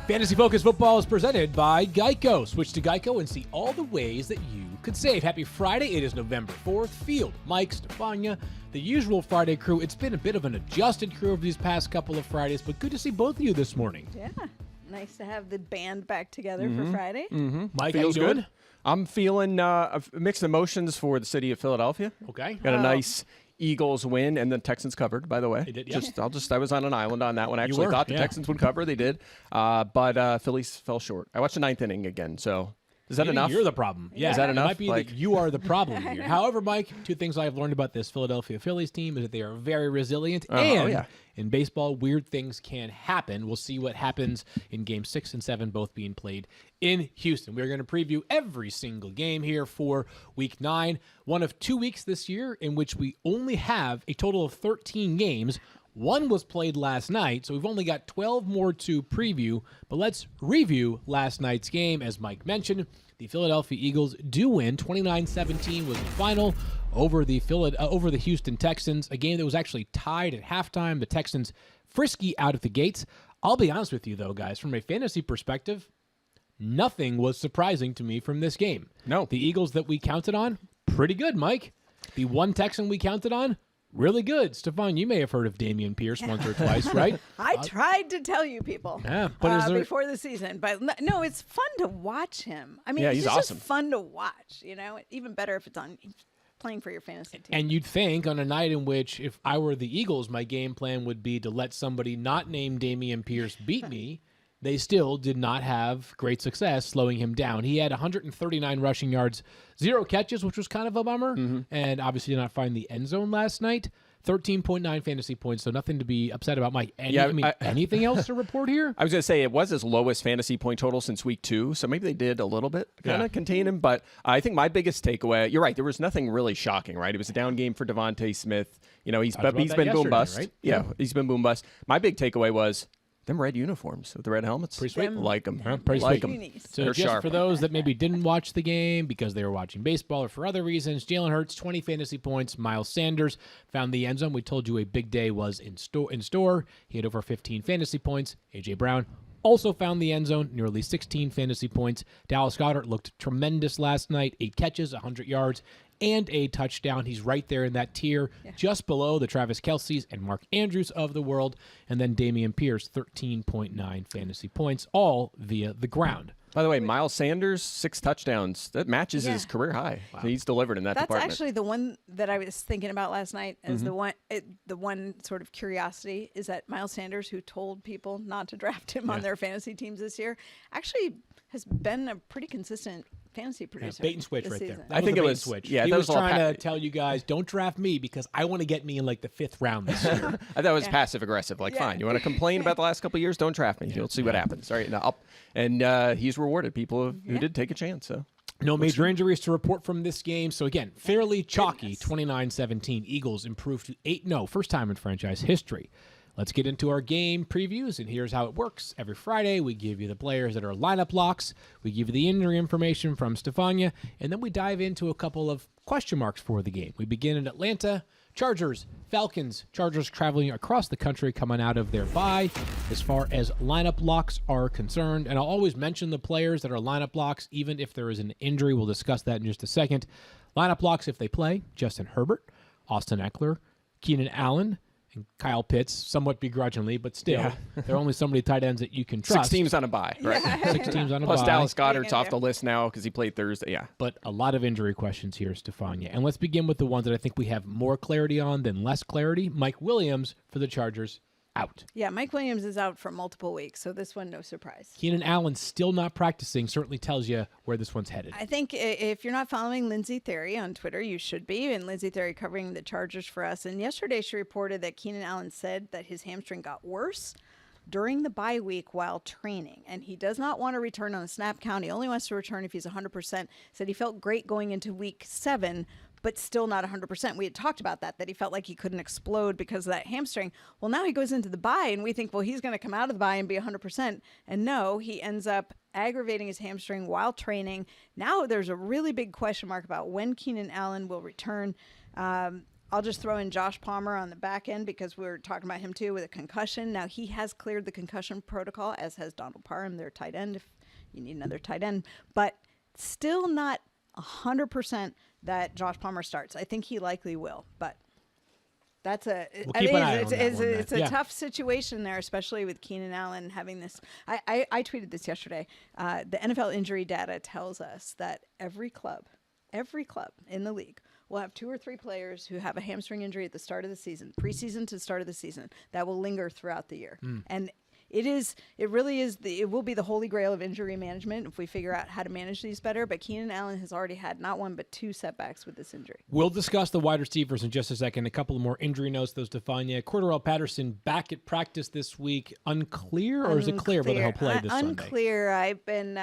Fantasy Focus Football is presented by Geico. Switch to Geico and see all the ways that you could save. Happy Friday. It is November 4th. Field, Mike, Stephania, the usual Friday crew. It's been a bit of an adjusted crew over these past couple of Fridays, but good to see both of you this morning. Yeah. Nice to have the band back together for Friday. Mike, Feels how you doing? good. I'm feeling mixed emotions for the city of Philadelphia. Okay. Got a nice Eagles win, and the Texans covered, by the way. They did, yeah. I was on an island on that one. I actually thought the Texans would cover. They did. But Phillies fell short. I watched the ninth inning again, so is that Maybe enough? You're the problem. Yeah. Is that enough? It might be that you are the problem here. However, Mike, two things I've learned about this Philadelphia Phillies team is that they are very resilient. In baseball, weird things can happen. We'll see what happens in Game 6 and 7, both being played in Houston. We're going to preview every single game here for Week 9. One of 2 weeks this year in which we only have a total of 13 games. One was played last night, so we've only got 12 more to preview. But let's review last night's game. As Mike mentioned, the Philadelphia Eagles do win. 29-17 was the final over the Houston Texans, a game that was actually tied at halftime. The Texans frisky out of the gates. I'll be honest with you, though, guys, from a fantasy perspective, nothing was surprising to me from this game. No. The Eagles that we counted on, pretty good, Mike. The one Texan we counted on, really good. Stefan, you may have heard of Damian Pierce once or twice, right? I tried to tell you people before the season, but no, it's fun to watch him. I mean, he's it's awesome. just fun to watch, you know, even better if it's on playing for your fantasy team. And you'd think on a night in which, if I were the Eagles, my game plan would be to let somebody not named Damian Pierce beat me. They still did not have great success slowing him down. He had 139 rushing yards, 0 catches, which was kind of a bummer, and obviously did not find the end zone last night. 13.9 fantasy points, so nothing to be upset about. Mike, anything else to report here? I was going to say it was his lowest fantasy point total since week 2, so maybe they did a little bit kind of contain him. But I think my biggest takeaway, you're right, there was nothing really shocking, right? It was a down game for Devontae Smith. You know, he's been boom bust. Right? Yeah, he's been boom bust. My big takeaway was them red uniforms with the red helmets. Pretty sweet. Like them. Pretty like sweet. them. So They're just sharp. for those that maybe didn't watch the game because they were watching baseball or for other reasons, Jalen Hurts, 20 fantasy points. Miles Sanders found the end zone. We told you a big day was in store. He had over 15 fantasy points. A.J. Brown also found the end zone, nearly 16 fantasy points. Dallas Goedert looked tremendous last night. 8 catches, 100 yards, and a touchdown. He's right there in that tier, just below the Travis Kelce's and Mark Andrews of the world. And then Damian Pierce, 13.9 fantasy points, all via the ground. By the way, Miles Sanders, 6 touchdowns. That matches his career high. Wow. He's delivered in that department. That's actually the one that I was thinking about last night as the one sort of curiosity is that Miles Sanders, who told people not to draft him on their fantasy teams this year, actually has been a pretty consistent fantasy producer. Bait and switch this right season. there. I think it was switch. Yeah, he that was was all trying to tell you guys, don't draft me because I want to get me in like the 5th round this year. I thought it was passive aggressive. Like, fine, you want to complain about the last couple of years? Don't draft me. You'll see what happens. All right, and he's rewarded people who did take a chance. So no major injuries to report from this game. So again, fairly chalky. 29-17. Eagles improved to 8-0, first time in franchise history. Let's get into our game previews, and here's how it works. Every Friday, we give you the players that are lineup locks. We give you the injury information from Stefania, and then we dive into a couple of question marks for the game. We begin in Atlanta. Chargers, Falcons. Chargers traveling across the country coming out of their bye as far as lineup locks are concerned. And I'll always mention the players that are lineup locks, even if there is an injury. We'll discuss that in just a second. Lineup locks if they play: Justin Herbert, Austin Eckler, Keenan Allen, and Kyle Pitts, somewhat begrudgingly, but still, there are only so many tight ends that you can trust. 6 teams on a bye, right? 6 teams on a bye. Plus Dallas Goedert's off the list now because he played Thursday. Yeah. But a lot of injury questions here, Stefania. And let's begin with the ones that I think we have more clarity on than less clarity. Mike Williams for the Chargers, out. Yeah, Mike Williams is out for multiple weeks, so this one, no surprise. Keenan Allen still not practicing, certainly tells you where this one's headed. I think if you're not following Lindsay Theory on Twitter, you should be. And Lindsay Theory covering the Chargers for us. And yesterday she reported that Keenan Allen said that his hamstring got worse during the bye week while training. And he does not want to return on the snap count. He only wants to return if he's 100%. Said he felt great going into week 7, but still not 100%. We had talked about that he felt like he couldn't explode because of that hamstring. Well, now he goes into the bye, and we think, well, he's going to come out of the bye and be 100%. And no, he ends up aggravating his hamstring while training. Now there's a really big question mark about when Keenan Allen will return. I'll just throw in Josh Palmer on the back end because we were talking about him too with a concussion. Now he has cleared the concussion protocol, as has Donald Parham, their tight end, if you need another tight end. But still not 100% that Josh Palmer starts. I think he likely will, but that's it's a tough situation there, especially with Keenan Allen having this. I tweeted this yesterday. The NFL injury data tells us that every club in the league will have 2 or 3 players who have a hamstring injury at the start of the season, preseason to start of the season, that will linger throughout the year. And it will be the holy grail of injury management if we figure out how to manage these better. But Keenan Allen has already had not 1 but 2 setbacks with this injury. We'll discuss the wide receivers in just a second. A couple of more injury notes, though, Stephania. Cordarrelle Patterson back at practice this week. Unclear, or is it clear whether he'll play this Sunday? Unclear. I've been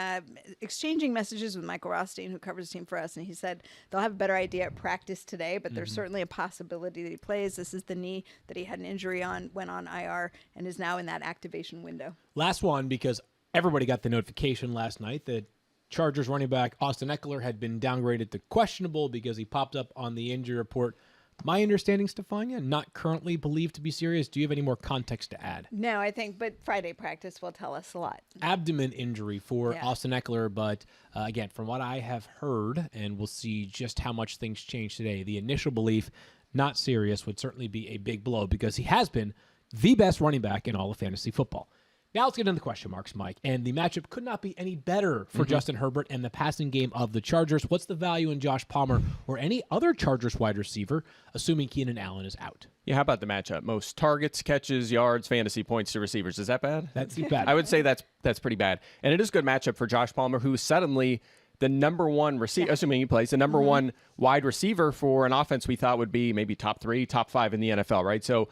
exchanging messages with Michael Rothstein, who covers the team for us, and he said they'll have a better idea at practice today, but there's certainly a possibility that he plays. This is the knee that he had an injury on, went on IR, and is now in that activation window. Last one, because everybody got the notification last night that Chargers running back Austin Eckler had been downgraded to questionable because he popped up on the injury report. My understanding, Stephania, not currently believed to be serious. Do you have any more context to add? No, I think, but Friday practice will tell us a lot. Abdomen injury for Austin Eckler, but again, from what I have heard, and we'll see just how much things change today, the initial belief, not serious, would certainly be a big blow because he has been the best running back in all of fantasy football. Now let's get into the question marks, Mike. And the matchup could not be any better for Justin Herbert and the passing game of the Chargers. What's the value in Josh Palmer or any other Chargers wide receiver, assuming Keenan Allen is out? Yeah, how about the matchup? Most targets, catches, yards, fantasy points to receivers. Is that bad? That's bad. I would say that's pretty bad. And it is a good matchup for Josh Palmer, who suddenly the number one receiver, assuming he plays, the number one wide receiver for an offense we thought would be maybe top 3, top 5 in the NFL, right? So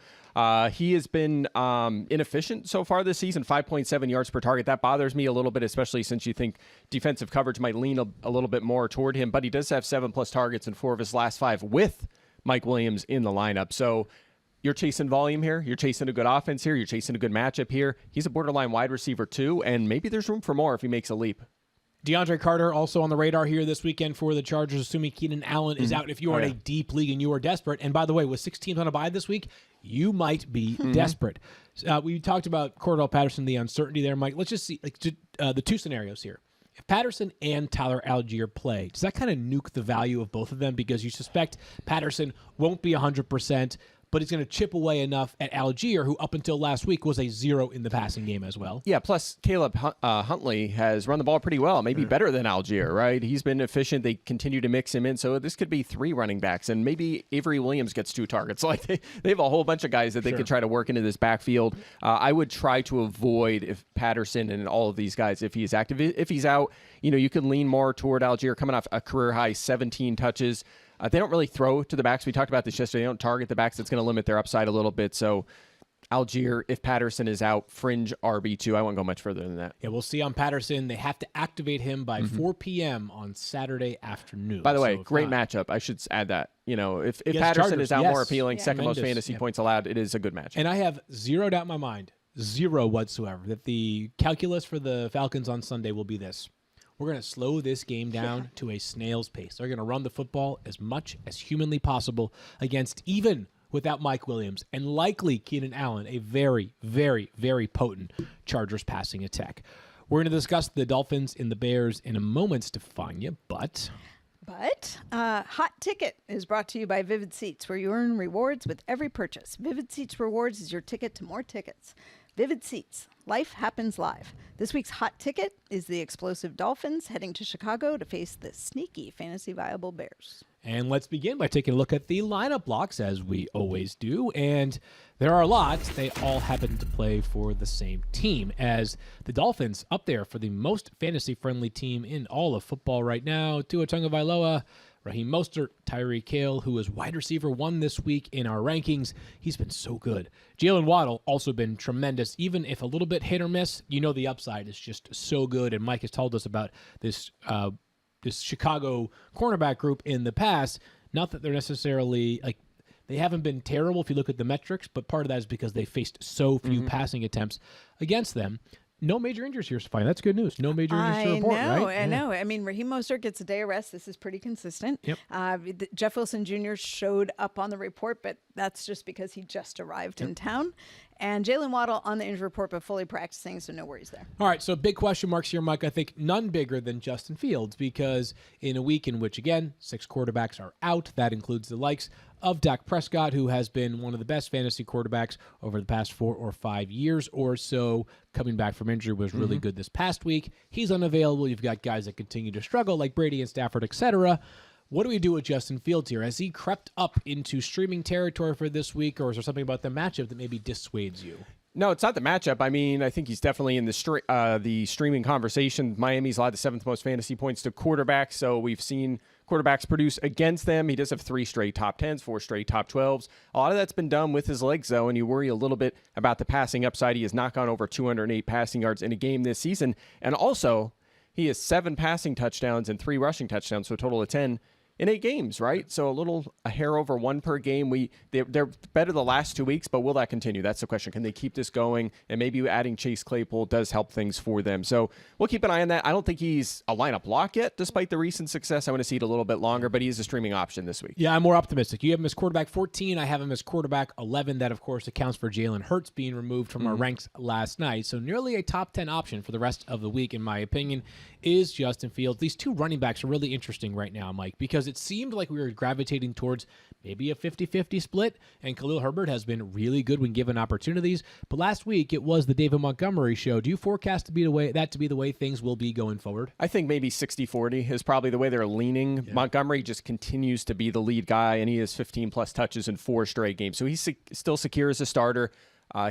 he has been inefficient so far this season, 5.7 yards per target. That bothers me a little bit, especially since you think defensive coverage might lean a little bit more toward him. But he does have 7+ targets in 4 of his last 5 with Mike Williams in the lineup. So you're chasing volume here. You're chasing a good offense here. You're chasing a good matchup here. He's a borderline wide receiver too, and maybe there's room for more if he makes a leap. DeAndre Carter also on the radar here this weekend for the Chargers, assuming Keenan Allen is out. If you are in a deep league and you are desperate, and by the way, with 6 teams on a bye this week, you might be desperate. We talked about Cordarrelle Patterson, the uncertainty there, Mike. Let's just see the 2 scenarios here. If Patterson and Tyler Algier play, does that kind of nuke the value of both of them? Because you suspect Patterson won't be 100%, but he's going to chip away enough at Algier, who up until last week was a 0 in the passing game as well. Yeah, plus Caleb Huntley has run the ball pretty well, maybe better than Algier, right? He's been efficient. They continue to mix him in, so this could be 3 running backs, and maybe Avery Williams gets 2 targets. Like they have a whole bunch of guys that they could try to work into this backfield. I would try to avoid if Patterson and all of these guys, if he's active. If he's out, you can lean more toward Algier, coming off a career-high 17 touches. They don't really throw to the backs. We talked about this yesterday. They don't target the backs. That's going to limit their upside a little bit. So Algier, if Patterson is out, fringe RB2. I won't go much further than that. Yeah, we'll see on Patterson. They have to activate him by 4 p.m. on Saturday afternoon. By the way, great matchup. I should add that. If Patterson Chargers, is out, more appealing, second most fantasy points allowed, it is a good matchup. And I have 0 doubt in my mind, 0 whatsoever, that the calculus for the Falcons on Sunday will be this. We're going to slow this game down to a snail's pace. They're going to run the football as much as humanly possible against, even without Mike Williams, and likely Keenan Allen, a very, very, very potent Chargers passing attack. We're going to discuss the Dolphins and the Bears in a moment, Stephania, But Hot Ticket is brought to you by Vivid Seats, where you earn rewards with every purchase. Vivid Seats Rewards is your ticket to more tickets. Vivid Seats. Life happens live. This week's hot ticket is the explosive Dolphins heading to Chicago to face the sneaky fantasy viable Bears. And let's begin by taking a look at the lineup blocks, as we always do. And there are lots. They all happen to play for the same team, as the Dolphins up there for the most fantasy-friendly team in all of football right now. Tua Tagovailoa, Raheem Mostert, Tyreek Hill, who is wide receiver 1 this week in our rankings. He's been so good. Jalen Waddle also been tremendous. Even if a little bit hit or miss, the upside is just so good. And Mike has told us about this Chicago cornerback group in the past. Not that they're necessarily like they haven't been terrible if you look at the metrics, but part of that is because they faced so few passing attempts against them. No major injuries here, Stephania. That's good news. No major injuries to report, right? I know. I mean, Raheem Mostert gets a day of rest. This is pretty consistent. Yep. Jeff Wilson Jr. showed up on the report, but that's just because he just arrived in town. And Jalen Waddle on the injury report, but fully practicing, so no worries there. All right, so big question marks here, Mike. I think none bigger than Justin Fields, because in a week in which, again, 6 quarterbacks are out, that includes the likes of Dak Prescott, who has been one of the best fantasy quarterbacks over the past 4 or 5 years or so. Coming back from injury was really good this past week. He's unavailable. You've got guys that continue to struggle, like Brady and Stafford, etc. What do we do with Justin Fields here? Has he crept up into streaming territory for this week, or is there something about the matchup that maybe dissuades you? No, it's not the matchup. I mean, I think he's definitely in the streaming conversation. Miami's allowed the 7th most fantasy points to quarterbacks, so we've seen quarterbacks produce against them. He does have 3 straight top 10s, 4 straight top 12s. A lot of that's been done with his legs, though, and you worry a little bit about the passing upside. He has not gone over 208 passing yards in a game this season, and also he has 7 passing touchdowns and 3 rushing touchdowns, so a total of 10 in 8 games, right? So a hair over 1 per game. They're better the last 2 weeks, but will that continue? That's the question. Can they keep this going? And maybe adding Chase Claypool does help things for them. So we'll keep an eye on that. I don't think he's a lineup lock yet, despite the recent success. I want to see it a little bit longer, but he is a streaming option this week. Yeah, I'm more optimistic. You have him as quarterback 14. I have him as quarterback 11. That, of course, accounts for Jalen Hurts being removed from our ranks last night. So nearly a top 10 option for the rest of the week, in my opinion, is Justin Fields. These 2 running backs are really interesting right now, Mike, because it seemed like we were gravitating towards maybe a 50-50 split, and Khalil Herbert has been really good when given opportunities. But last week, it was the David Montgomery show. Do you forecast to be the way things will be going forward? I think maybe 60-40 is probably the way they're leaning. Yeah. Montgomery just continues to be the lead guy, and he has 15-plus touches in 4 straight games. So he's still secure as a starter.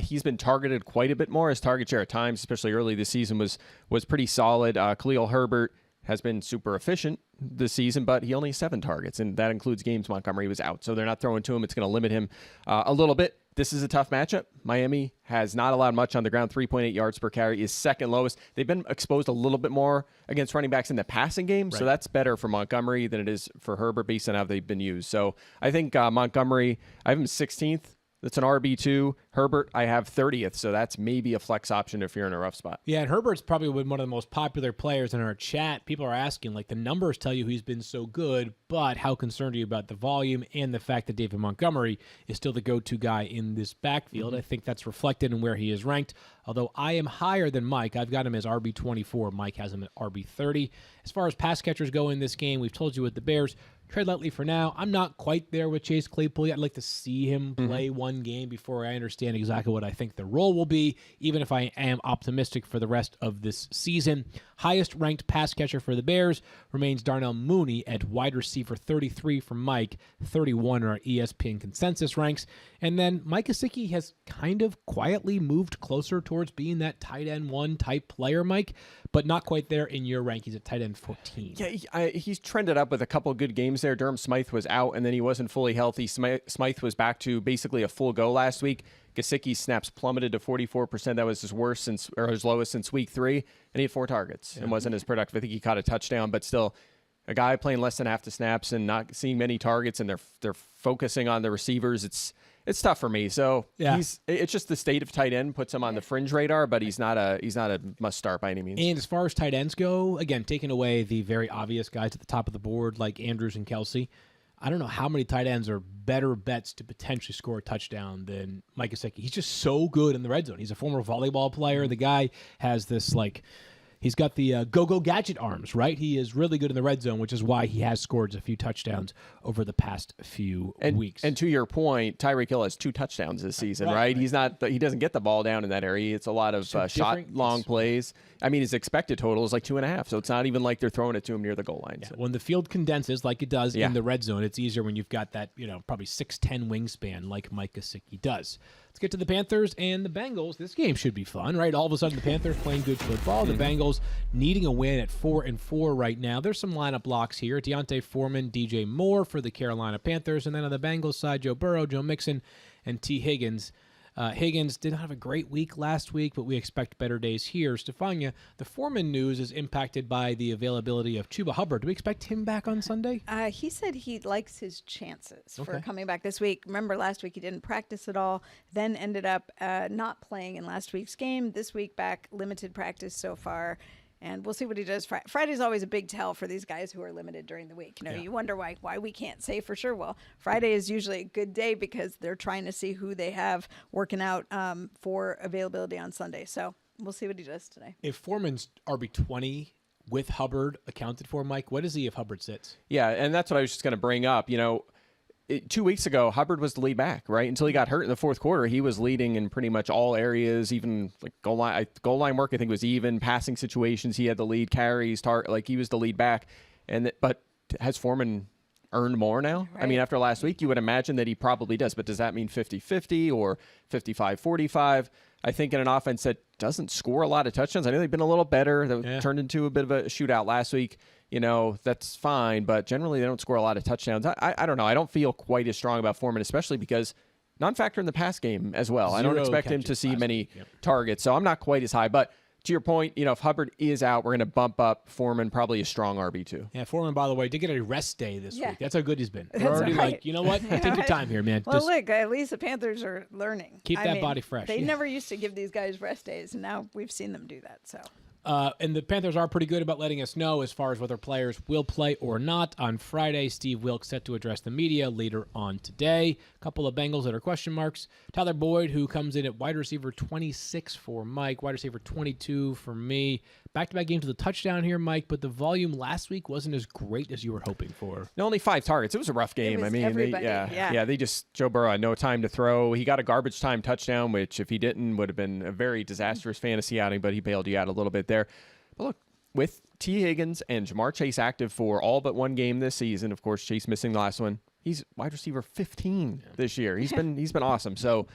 He's been targeted quite a bit more. His target share at times, especially early this season, was pretty solid. Khalil Herbert has been super efficient this season, but he only has 7 targets, and that includes games Montgomery was out. So they're not throwing to him. It's going to limit him a little bit. This is a tough matchup. Miami has not allowed much on the ground. 3.8 yards per carry is second lowest. They've been exposed a little bit more against running backs in the passing game, so that's better for Montgomery than it is for Herbert based on how they've been used. So I think Montgomery, I have him 16th. That's an RB2. Herbert, I have 30th, so that's maybe a flex option if you're in a rough spot. Yeah, and Herbert's probably one of the most popular players in our chat. People are asking, like, the numbers tell you he's been so good, but how concerned are you about the volume and the fact that David Montgomery is still the go-to guy in this backfield? I think that's reflected in where he is ranked, although I am higher than Mike. I've got him as RB24. Mike has him at RB30. As far as pass catchers go in this game, we've told you with the Bears, tread lightly for now. I'm not quite there with Chase Claypool yet. I'd like to see him play one game before I understand exactly what I think the role will be, even if I am optimistic for the rest of this season. Highest ranked pass catcher for the Bears remains Darnell Mooney at wide receiver 33 from Mike, 31 in our ESPN consensus ranks. And then Mike Gesicki has kind of quietly moved closer towards being that tight end 1 type player, Mike, but not quite there in your rank. He's at tight end 14. Yeah, he's trended up with a couple of good games there. Durham Smythe was out, and then he wasn't fully healthy. Smythe was back to basically a full go last week. Gesicki's snaps plummeted to 44%. That was his worst his lowest since week 3, and he had 4 targets and wasn't as productive. I think he caught a touchdown, but still, a guy playing less than half the snaps and not seeing many targets, and they're focusing on the receivers. It's tough for me. So it's just the state of tight end puts him on the fringe radar, but he's not a must start by any means. And as far as tight ends go, again, taking away the very obvious guys at the top of the board like Andrews and Kelsey, I don't know how many tight ends are better bets to potentially score a touchdown than Mike Gesicki. He's just so good in the red zone. He's a former volleyball player. The guy has this he's got the go-go gadget arms, right? He is really good in the red zone, which is why he has scored a few touchdowns over the past few weeks. And to your point, Tyreek Hill has 2 touchdowns this season, right? He doesn't get the ball down in that area. It's a lot of long plays. I mean, his expected total is like 2.5, so it's not even like they're throwing it to him near the goal line. Yeah. So. When the field condenses like it does in the red zone, it's easier when you've got that, probably 6'10" wingspan like Mike Gesicki does. Let's get to the Panthers and the Bengals. This game should be fun, right? All of a sudden, the Panthers playing good football. The Bengals needing a win at 4-4 right now. There's some lineup blocks here. Deontay Foreman, DJ Moore for the Carolina Panthers. And then on the Bengals side, Joe Burrow, Joe Mixon, and T. Higgins. Higgins did not have a great week last week, but we expect better days here. Stephania, the Foreman news is impacted by the availability of Chuba Hubbard. Do we expect him back on Sunday? He said he likes his chances for coming back this week. Remember, last week he didn't practice at all, then ended up not playing in last week's game. This week back, limited practice so far. And we'll see what he does. Friday's always a big tell for these guys who are limited during the week. You wonder why we can't say for sure. Well, Friday is usually a good day because they're trying to see who they have working out for availability on Sunday. So we'll see what he does today. If Foreman's RB20 with Hubbard accounted for, Mike, what is he if Hubbard sits? Yeah, and that's what I was just going to bring up. 2 weeks ago, Hubbard was the lead back, right? Until he got hurt in the fourth quarter, he was leading in pretty much all areas, even like goal line work. I think was even passing situations. He had the lead carries, he was the lead back. But has Foreman earned more now? Right. I mean, after last week, you would imagine that he probably does. But does that mean 50-50 or 55-45? I think in an offense that doesn't score a lot of touchdowns, I know they've been a little better. That turned into a bit of a shootout last week. That's fine, but generally they don't score a lot of touchdowns. I don't know. I don't feel quite as strong about Foreman, especially because non-factor in the pass game as well. I don't expect him to see many targets, so I'm not quite as high. But to your point, if Hubbard is out, we're going to bump up Foreman, probably a strong RB2. Yeah, Foreman, by the way, did get a rest day this week. That's how good he's been. They're already like, you know what? Take your time here, man. Well, look, at least the Panthers are learning. Keep that body fresh. They never used to give these guys rest days, and now we've seen them do that, so... And the Panthers are pretty good about letting us know as far as whether players will play or not. On Friday, Steve Wilks set to address the media later on today. A couple of Bengals that are question marks. Tyler Boyd, who comes in at wide receiver 26 for Mike, wide receiver 22 for me. Back-to-back games with a touchdown here, Mike, but the volume last week wasn't as great as you were hoping for. No, only 5 targets. It was a rough game. Joe Burrow had no time to throw. He got a garbage time touchdown, which if he didn't would have been a very disastrous fantasy outing, but he bailed you out a little bit there. But look, with T. Higgins and Jamar Chase active for all but one game this season, of course, Chase missing the last one, he's wide receiver 15 this year. He's been awesome. So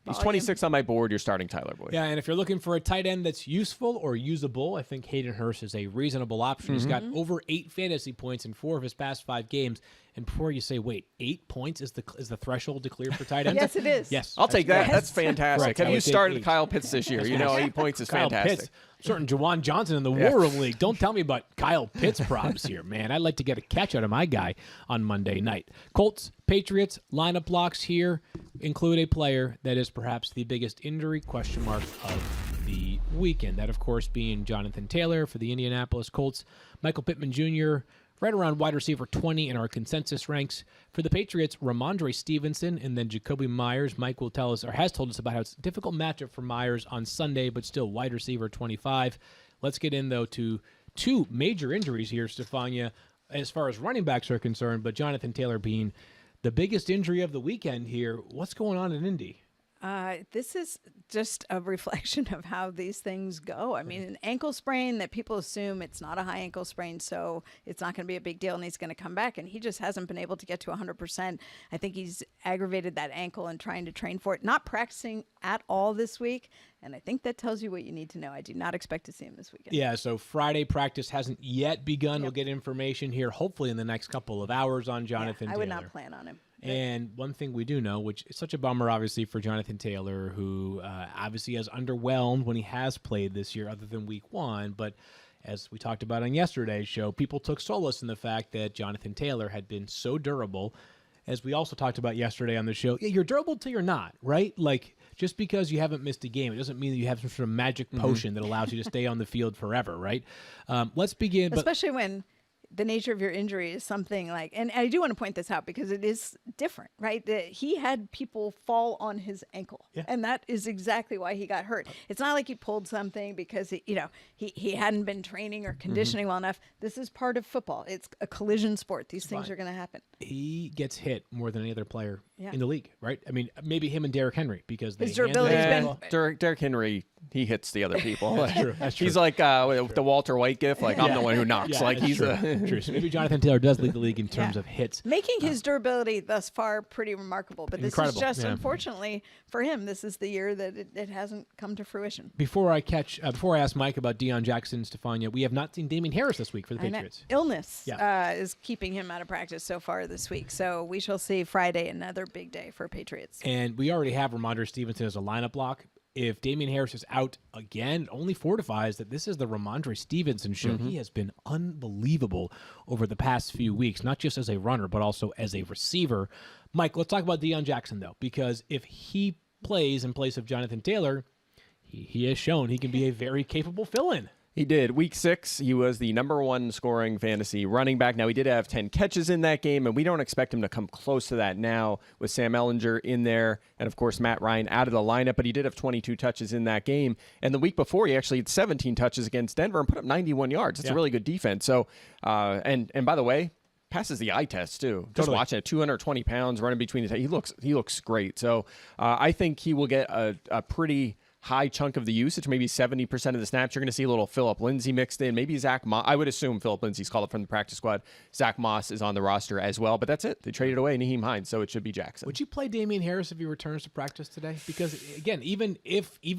he's 26 on my board. You're starting Tyler Boyd. Yeah, and if you're looking for a tight end that's useful or usable, I think Hayden Hurst is a reasonable option. He's got over 8 fantasy points in 4 of his past 5 games. And before you say, wait, 8 points is the threshold to clear for tight ends? Yes, it is. Yes. I'll take that. Yes. That's fantastic. Have you started Kyle Pitts this year? 8 points is fantastic. Pitts. Certain Jawan Johnson in the War Room League. Don't tell me about Kyle Pitts props here, man. I'd like to get a catch out of my guy on Monday night. Colts, Patriots, lineup blocks here include a player that is perhaps the biggest injury question mark of the weekend. That, of course, being Jonathan Taylor for the Indianapolis Colts. Michael Pittman Jr., right around wide receiver 20 in our consensus ranks. For the Patriots, Ramondre Stevenson and then Jacoby Myers. Mike will tell us, or has told us about how it's a difficult matchup for Myers on Sunday, but still wide receiver 25. Let's get in, though, to 2 major injuries here, Stephania, as far as running backs are concerned, but Jonathan Taylor being the biggest injury of the weekend here. What's going on in Indy? This is just a reflection of how these things go. I mean, an ankle sprain that people assume it's not a high ankle sprain, so it's not going to be a big deal and he's going to come back. And he just hasn't been able to get to 100%. I think he's aggravated that ankle and trying to train for it, not practicing at all this week. And I think that tells you what you need to know. I do not expect to see him this weekend. Yeah, so Friday practice hasn't yet begun. We'll get information here hopefully in the next couple of hours on Jonathan Taylor. I would not plan on him. And one thing we do know, which is such a bummer, obviously, for Jonathan Taylor, who obviously has underwhelmed when he has played this year other than week 1. But as we talked about on yesterday's show, people took solace in the fact that Jonathan Taylor had been so durable. As we also talked about yesterday on the show, you're durable till you're not, right? Like, just because you haven't missed a game, it doesn't mean that you have some sort of magic potion that allows you to stay on the field forever, right? Let's begin. Especially when the nature of your injury is something like, and I do want to point this out because it is different, right? He had people fall on his ankle, and that is exactly why he got hurt. It's not like he pulled something because he hadn't been training or conditioning well enough. This is part of football. It's a collision sport. These things are going to happen. He gets hit more than any other player in the league, right? I mean, maybe him and Derrick Henry because they his durability's been. Derrick Henry, he hits the other people. That's true. He's like the Walter White gif. Like I'm the one who knocks. Yeah, like he's true. So maybe Jonathan Taylor does lead the league in terms of hits. Making his durability thus far pretty remarkable. But this is just, unfortunately for him, this is the year that it hasn't come to fruition. Before I ask Mike about Deion Jackson, Stephania, we have not seen Damien Harris this week for the Patriots. Illness is keeping him out of practice so far this week. So we shall see Friday another big day for Patriots. And we already have Ramondre Stevenson as a lineup block. If Damian Harris is out again, it only fortifies that this is the Ramondre Stevenson show. He has been unbelievable over the past few weeks, not just as a runner, but also as a receiver. Mike, let's talk about Deion Jackson, though, because if he plays in place of Jonathan Taylor, he has shown he can be a very capable fill-in. He did. Week 6, he was the number 1 scoring fantasy running back. Now, he did have 10 catches in that game, and we don't expect him to come close to that now with Sam Ehlinger in there and, of course, Matt Ryan out of the lineup. But he did have 22 touches in that game. And the week before, he actually had 17 touches against Denver and put up 91 yards. It's a really good defense. So, and by the way, passes the eye test, too. Just watching it, 220 pounds, running between the he looks great. So I think he will get a pretty high chunk of the usage, maybe 70% of the snaps. You're going to see a little Phillip Lindsay mixed in. Maybe Zach Moss. I would assume Phillip Lindsay's called up from the practice squad. Zach Moss is on the roster as well, but that's it. They traded away Nyheim Hines, so it should be Jackson. Would you play Damian Harris if he returns to practice today? Because, again, even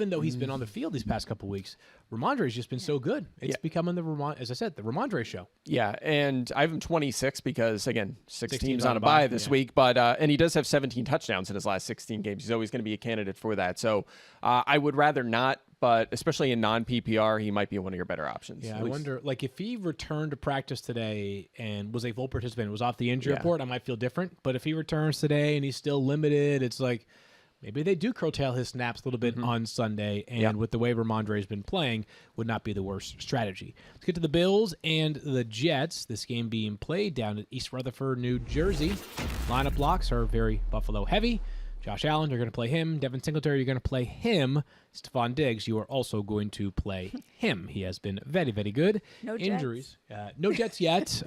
though he's been on the field these past couple weeks, Ramondre's just been so good. It's becoming as I said, the Ramondre show. Yeah, and I have him 26 because, again, six teams on a bye this week. But and he does have 17 touchdowns in his last 16 games. He's always going to be a candidate for that. So I would rather not, but especially in non-PPR, he might be one of your better options. Yeah, I wonder, like, if he returned to practice today and was a full participant, was off the injury report, I might feel different. But if he returns today and he's still limited, it's like maybe they do curtail his snaps a little bit on Sunday, and with the way Ramondre's been playing, would not be the worst strategy. Let's get to the Bills and the Jets. This game being played down at East Rutherford, New Jersey. Lineup blocks are very Buffalo heavy. Josh Allen, you're going to play him. Devin Singletary, you're going to play him. Stephon Diggs, you are also going to play him. He has been very, very good. No injuries. No Jets yet.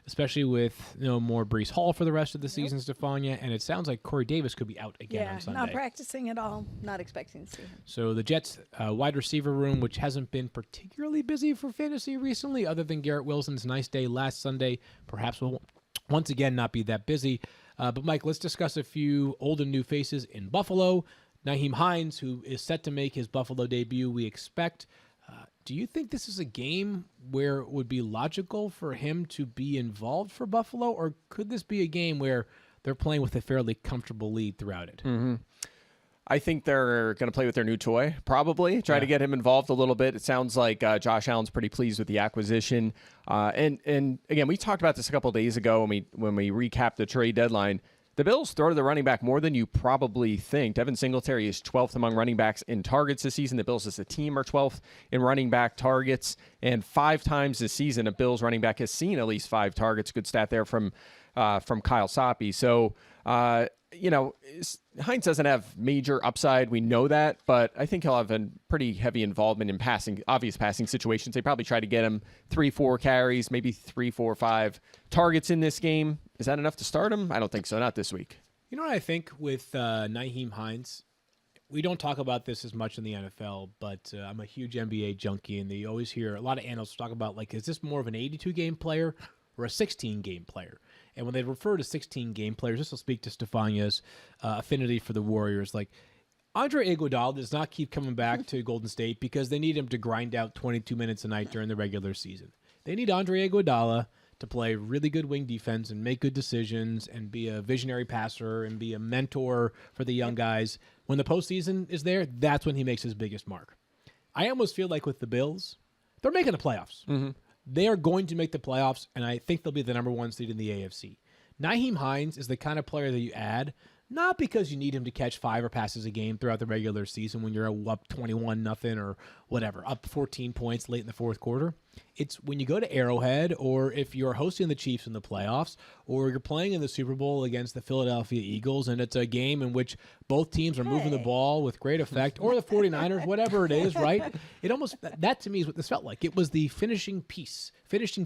Especially with no more Breece Hall for the rest of the season, Stephania, and it sounds like Corey Davis could be out again on Sunday. Not practicing at all. Not expecting to see him. So the Jets' wide receiver room, which hasn't been particularly busy for fantasy recently, other than Garrett Wilson's nice day last Sunday, perhaps will once again not be that busy. But Mike, let's discuss a few old and new faces in Buffalo. Nyheim Hines, who is set to make his Buffalo debut, we expect. Do you think this is a game where it would be logical for him to be involved for Buffalo, or could this be a game where they're playing with a fairly comfortable lead throughout it? I think they're going to play with their new toy, probably, try to get him involved a little bit. It sounds like Josh Allen's pretty pleased with the acquisition. And again, we talked about this a couple of days ago when we recapped the trade deadline. The Bills throw to the running back more than you probably think. Devin Singletary is 12th among running backs in targets this season. The Bills as a team are 12th in running back targets. And 5 times this season, a Bills running back has seen at least 5 targets. Good stat there from Kyle Soppe. So, Hines doesn't have major upside. We know that, but I think he'll have a pretty heavy involvement in obvious passing situations. They probably try to get him 3-4 carries, maybe 3-4-5 targets in this game. Is that enough to start him? I don't think so. Not this week. You know what I think with Nyheim Hines? We don't talk about this as much in the NFL, but I'm a huge NBA junkie, and they always hear a lot of analysts talk about, like, is this more of an 82-game player or a 16-game player? And when they refer to 16-game players, this will speak to Stephania's affinity for the Warriors. Like, Andre Iguodala does not keep coming back to Golden State because they need him to grind out 22 minutes a night during the regular season. They need Andre Iguodala to play really good wing defense and make good decisions and be a visionary passer and be a mentor for the young guys. When the postseason is there, that's when he makes his biggest mark. I almost feel like with the Bills, they're making the playoffs. They are going to make the playoffs, and I think they'll be the number 1 seed in the AFC. Nyheim Hines is the kind of player that you add, not because you need him to catch 5 passes a game throughout the regular season when you're up 21-0 or whatever, up 14 points late in the fourth quarter. It's when you go to Arrowhead, or if you're hosting the Chiefs in the playoffs, or you're playing in the Super Bowl against the Philadelphia Eagles, and it's a game in which both teams are moving the ball with great effect, or the 49ers, whatever it is, right? It almost, that to me is what this felt like. It was the finishing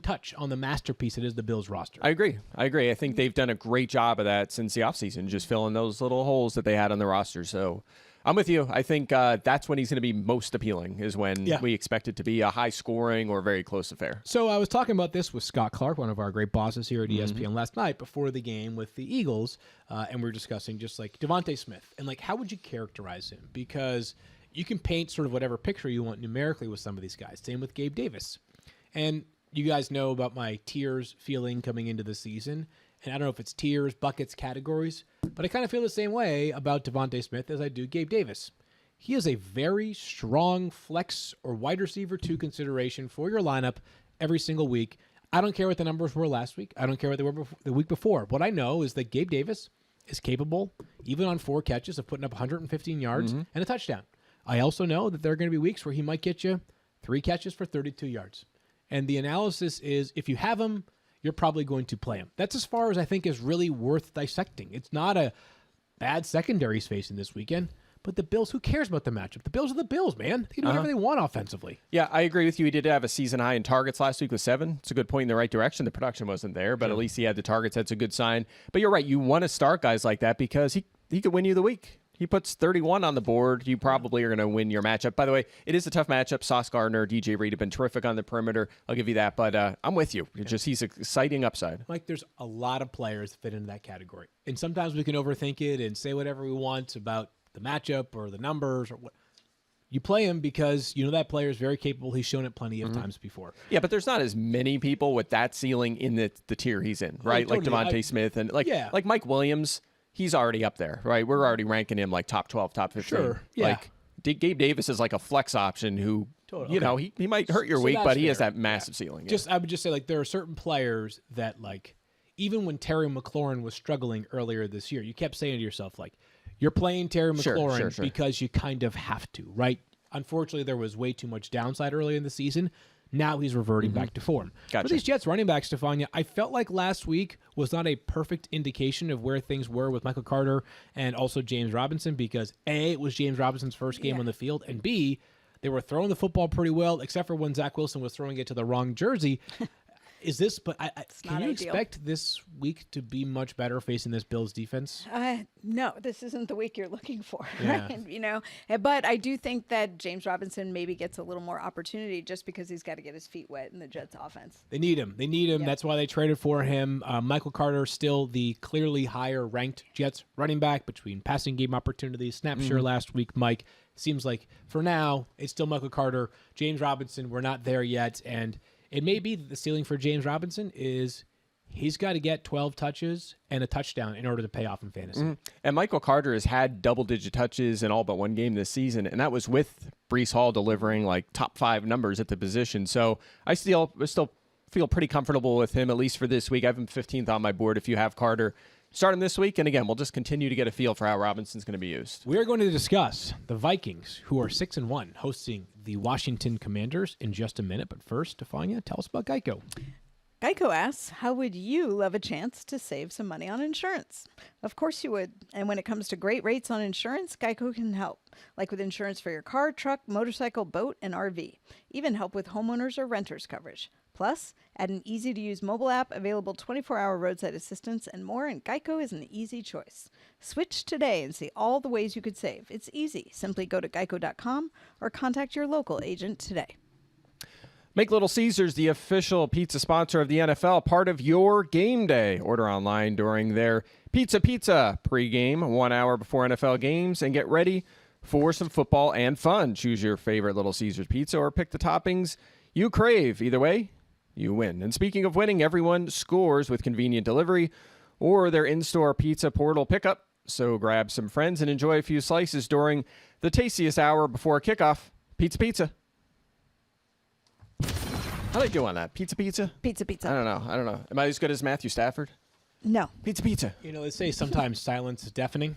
touch on the masterpiece that is the Bills roster. I agree. I think they've done a great job of that since the offseason, just filling those little holes that they had on the roster. So I'm with you. I think that's when he's going to be most appealing, is when we expect it to be a high-scoring or very close affair. So I was talking about this with Scott Clark, one of our great bosses here at ESPN last night before the game with the Eagles, and we were discussing just like Devontae Smith and like how would you characterize him? Because you can paint sort of whatever picture you want numerically with some of these guys. Same with Gabe Davis. And you guys know about my tears feeling coming into the season. and I don't know if it's tiers, buckets, categories, but I kind of feel the same way about Devontae Smith as I do Gabe Davis. He is a very strong flex or wide receiver 2 consideration for your lineup every single week. I don't care what the numbers were last week. I don't care what they were the week before. What I know is that Gabe Davis is capable, even on 4 catches, of putting up 115 yards and a touchdown. I also know that there are going to be weeks where he might get you 3 catches for 32 yards. And the analysis is, if you have him, you're probably going to play him. That's as far as I think is really worth dissecting. It's not a bad secondaries facing this weekend. But the Bills, who cares about the matchup? The Bills are the Bills, man. They can do whatever they want offensively. Yeah, I agree with you. He did have a season high in targets last week with 7. It's a good point in the right direction. The production wasn't there, but at least he had the targets. That's a good sign. But you're right. You want to start guys like that because he could win you the week. He puts 31 on the board. You probably are going to win your matchup. By the way, it is a tough matchup. Sauce Gardner, DJ Reed have been terrific on the perimeter. I'll give you that. But I'm with you. He's exciting upside. Mike, there's a lot of players that fit into that category. And sometimes we can overthink it and say whatever we want about the matchup or the numbers or what. You play him because you know that player is very capable. He's shown it plenty of times before. Yeah, but there's not as many people with that ceiling in the tier he's in, right? Like Devontae Smith and like Mike Williams, he's already up there, right? We're already ranking him like top 12, top 15. Sure, yeah. Like Gabe Davis is like a flex option who, you know, he might hurt your week, but he has that massive ceiling. I would just say, like, there are certain players that, like, even when Terry McLaurin was struggling earlier this year, you kept saying to yourself, like, you're playing Terry McLaurin sure. because you kind of have to, right? Unfortunately, there was way too much downside early in the season. Now he's reverting back to form. Gotcha. For these Jets running backs, Stephania, I felt like last week was not a perfect indication of where things were with Michael Carter and also James Robinson because, A, it was James Robinson's first game on the field, and B, they were throwing the football pretty well, except for when Zach Wilson was throwing it to the wrong jersey. Is this? But can you expect this week to be much better facing this Bills defense? No, this isn't the week you're looking for, Yeah. right? You know, but I do think that James Robinson maybe gets a little more opportunity just because he's got to get his feet wet in the Jets offense. They need him. Yeah. That's why they traded for him. Michael Carter still the clearly higher ranked Jets running back between passing game opportunities. Snap share last week, Mike. Seems like for now it's still Michael Carter. James Robinson, we're not there yet, and it may be that the ceiling for James Robinson is he's got to get 12 touches and a touchdown in order to pay off in fantasy. And Michael Carter has had double-digit touches in all but one game this season, and that was with Breece Hall delivering like top 5 numbers at the position. So I still feel pretty comfortable with him, at least for this week. I have him 15th on my board if you have Carter. Start him this week, and again, we'll just continue to get a feel for how Robinson's going to be used. We are going to discuss the Vikings, who are 6-1, hosting the Washington Commanders in just a minute. But first, Stephania, tell us about Geico. Geico asks, how would you love a chance to save some money on insurance? Of course you would. And when it comes to great rates on insurance, Geico can help. Like with insurance for your car, truck, motorcycle, boat, and RV. Even help with homeowners or renters coverage. Plus, add an easy-to-use mobile app, available 24-hour roadside assistance, and more, and Geico is an easy choice. Switch today and see all the ways you could save. It's easy. Simply go to geico.com or contact your local agent today. Make Little Caesars the official pizza sponsor of the NFL part of your game day. Order online during their Pizza pregame 1 hour before NFL games and get ready for some football and fun. Choose your favorite Little Caesars pizza or pick the toppings you crave. Either way, you win. And speaking of winning, everyone scores with convenient delivery or their in-store pizza portal pickup. So grab some friends and enjoy a few slices during the tastiest hour before kickoff. Pizza. How do I do on that? Pizza? Pizza. I don't know. Am I as good as Matthew Stafford? No. Pizza. You know, they say sometimes silence is deafening.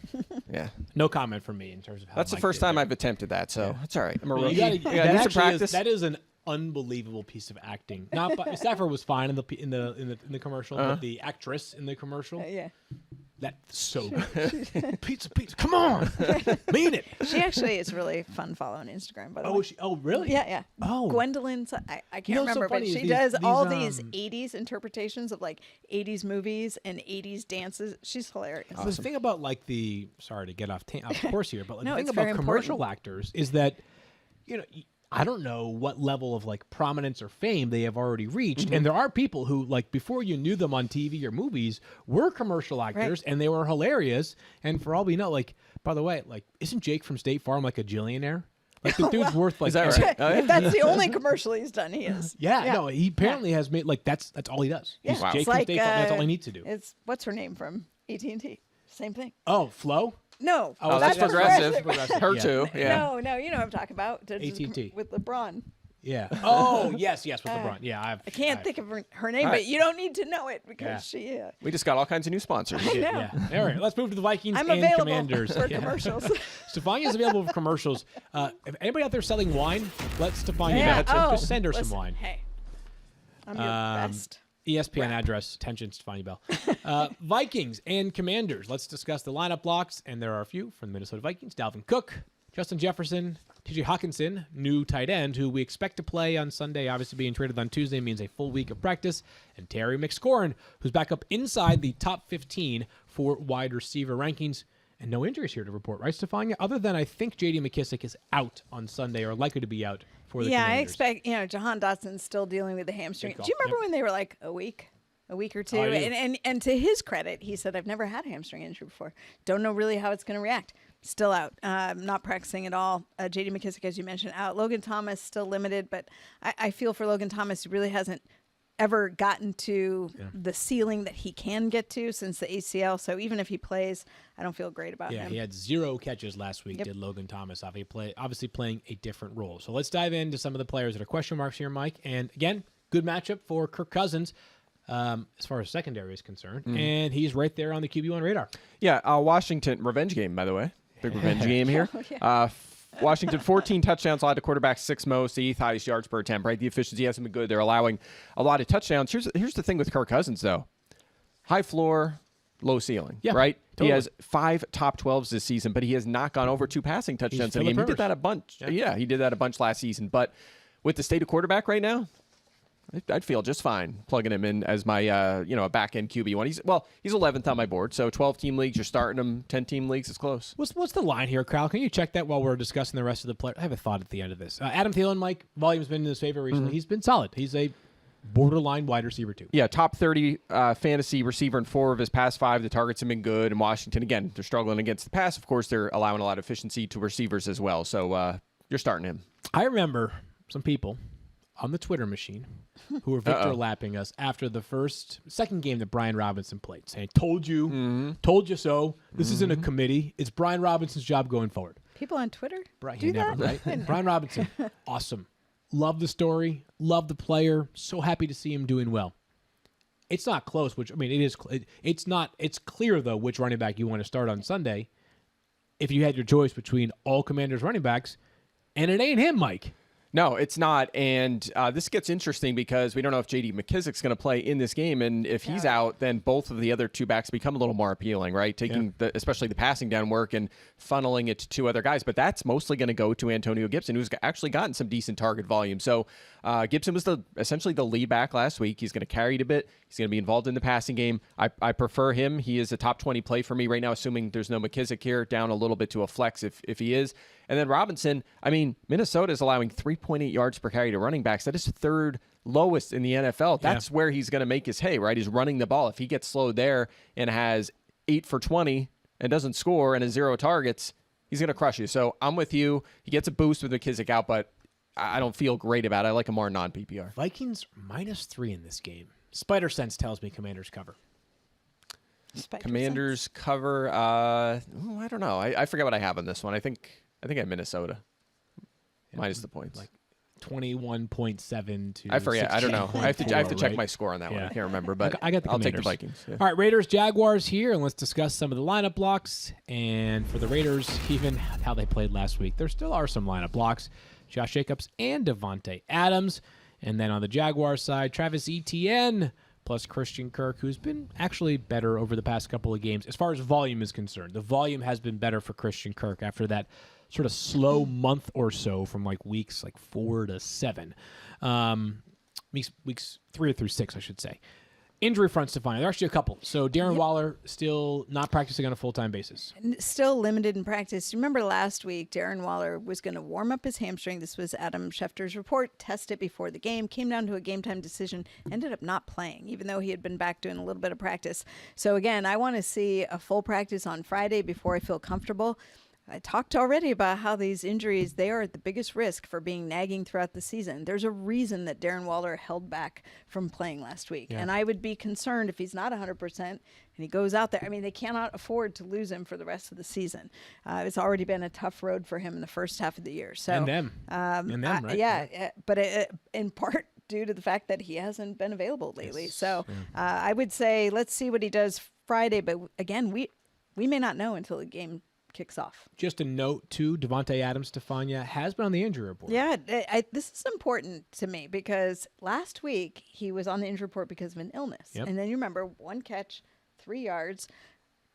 Yeah. No comment from me in terms of how That's the first time I've attempted that, so it's all right. I'm a rookie. You gotta do some practice. That is an unbelievable piece of acting. Not by, Stafford was fine in the commercial, but the actress in the commercial. Yeah. That's so good. Pizza. Come on. Mean it. She actually is really fun following Instagram, by the way. Oh, really? Yeah. Oh. Gwendolyn, I can't remember, but she does all these 80s interpretations of like 80s movies and 80s dances. She's hilarious. Awesome. The thing about sorry to get off course here, but the thing it's about commercial actors is that, you know, I don't know what level of like prominence or fame they have already reached. And there are people who, like, before you knew them on TV or movies, were commercial actors and they were hilarious. And for all we know, like, by the way, like, isn't Jake from State Farm like a jillionaire? Like the dude's worth like. Is that right? Oh, yeah. If that's the only commercial he's done, he is. Yeah, no, he apparently has made like that's all he does. Yeah. He's Wow. Jake from State Farm, that's all he needs to do. It's what's her name from AT&T? Same thing. Oh, Flo? No. Oh, that's progressive. Progressive. Her too. Yeah. No, you know what I'm talking about. AT&T. With LeBron. Yeah. Oh, yes, with LeBron. Yeah, I can't think of her name, but you don't need to know it because she. We just got all kinds of new sponsors. I know. Yeah. All right, let's move to the Vikings I'm and available Commanders. for commercials. Stephania's available for commercials. If anybody out there selling wine, let Stephania Yeah. know. Just send her some wine. Hey, I'm your best. ESPN address, attention, Stephania Bell. Vikings and Commanders. Let's discuss the lineup blocks, and there are a few from the Minnesota Vikings. Dalvin Cook, Justin Jefferson, T.J. Hawkinson, new tight end, who we expect to play on Sunday, obviously being traded on Tuesday means a full week of practice, and Terry McScoren, who's back up inside the top 15 for wide receiver rankings. And no injuries here to report, right, Stephania? Other than I think J.D. McKissick is out on Sunday or likely to be out for the Commanders. I expect, Jahan Dotson's still dealing with the hamstring. Do you remember when they were like a week or two? And to his credit, he said, I've never had a hamstring injury before. Don't know really how it's going to react. Still out. Not practicing at all. J.D. McKissick, as you mentioned, out. Logan Thomas still limited, but I feel for Logan Thomas, he really hasn't ever gotten to the ceiling that he can get to since the ACL. So even if he plays, I don't feel great about him. Yeah, he had 0 catches last week, did Logan Thomas. Obviously playing a different role. So let's dive into some of the players that are question marks here, Mike. And again, good matchup for Kirk Cousins as far as secondary is concerned. And he's right there on the QB1 radar. Yeah, Washington, revenge game, by the way. Big revenge game here. Washington, 14 touchdowns, allowed to quarterbacks 6 most, the 8th highest yards per attempt, right? The efficiency hasn't been good. They're allowing a lot of touchdowns. Here's the thing with Kirk Cousins, though. High floor, low ceiling, right? Totally. He has 5 top 12s this season, but he has not gone over 2 passing touchdowns in a game. He did that a bunch. Yeah, he did that a bunch last season. But with the state of quarterback right now, I'd feel just fine plugging him in as my, a back-end QB1. He's 11th on my board, so 12-team leagues, you're starting him. 10-team leagues, it's close. What's the line here, Kyle? Can you check that while we're discussing the rest of the players? I have a thought at the end of this. Adam Thielen, Mike, volume's been in his favor recently. He's been solid. He's a borderline wide receiver, too. Yeah, top 30 fantasy receiver in 4 of his past 5. The targets have been good. And Washington, again, they're struggling against the pass. Of course, they're allowing a lot of efficiency to receivers as well. So you're starting him. I remember some people on the Twitter machine who were Victor lapping us after the second game that Brian Robinson played, saying, told you so. This isn't a committee. It's Brian Robinson's job going forward. People on Twitter do that? Right? Brian Robinson, awesome. Love the story. Love the player. So happy to see him doing well. It's not close, it is. It's clear, though, which running back you want to start on Sunday if you had your choice between all Commanders running backs, and it ain't him, Mike. No, it's not. And this gets interesting because we don't know if J.D. McKissick's going to play in this game. And if he's out, then both of the other 2 backs become a little more appealing, right? Taking especially the passing down work and funneling it to 2 other guys. But that's mostly going to go to Antonio Gibson, who's actually gotten some decent target volume. So Gibson was essentially the lead back last week. He's going to carry it a bit. He's going to be involved in the passing game. I prefer him. He is a top 20 play for me right now, assuming there's no McKissick here, down a little bit to a flex if he is. And then Robinson, Minnesota is allowing 3.8 yards per carry to running backs. That is 3rd lowest in the NFL. That's where he's going to make his hay, right? He's running the ball. If he gets slowed there and has 8 for 20 and doesn't score and has 0 targets, he's going to crush you. So I'm with you. He gets a boost with McKissick out, but I don't feel great about it. I like him more non-PPR. Vikings -3 in this game. Spider Sense tells me Commanders cover. Commanders cover. I don't know. I forget what I have on this one. I think I have Minnesota minus the points. Like 21.7 to. I forget. I don't know. I have to check right? my score on that one. I can't remember, but I got the I'll take Commanders. the Vikings. Yeah. All right, Raiders, Jaguars here, and let's discuss some of the lineup blocks. And for the Raiders, even how they played last week, there still are some lineup blocks. Josh Jacobs and Devontae Adams. And then on the Jaguars side, Travis Etienne plus Christian Kirk, who's been actually better over the past couple of games as far as volume is concerned. The volume has been better for Christian Kirk after that sort of slow month or so from weeks 4 to 7. Weeks 3 through 6, I should say. Injury front, Stephania. There are actually a couple. So Darren Waller still not practicing on a full-time basis. Still limited in practice. Remember last week, Darren Waller was going to warm up his hamstring. This was Adam Schefter's report. Test it before the game. Came down to a game-time decision. Ended up not playing, even though he had been back doing a little bit of practice. So, again, I want to see a full practice on Friday before I feel comfortable. I talked already about how these injuries, they are at the biggest risk for being nagging throughout the season. There's a reason that Darren Waller held back from playing last week. Yeah. And I would be concerned if he's not 100% and he goes out there. I mean, they cannot afford to lose him for the rest of the season. It's already been a tough road for him in the first half of the year. So, and them, right? Yeah, but in part due to the fact that he hasn't been available lately. Yes. So I would say let's see what he does Friday. But again, we may not know until the game kicks off. Just a note, too, Davante Adams, Stephania, has been on the injury report. Yeah, this is important to me because last week he was on the injury report because of an illness. Yep. And then you remember 1 catch, 3 yards.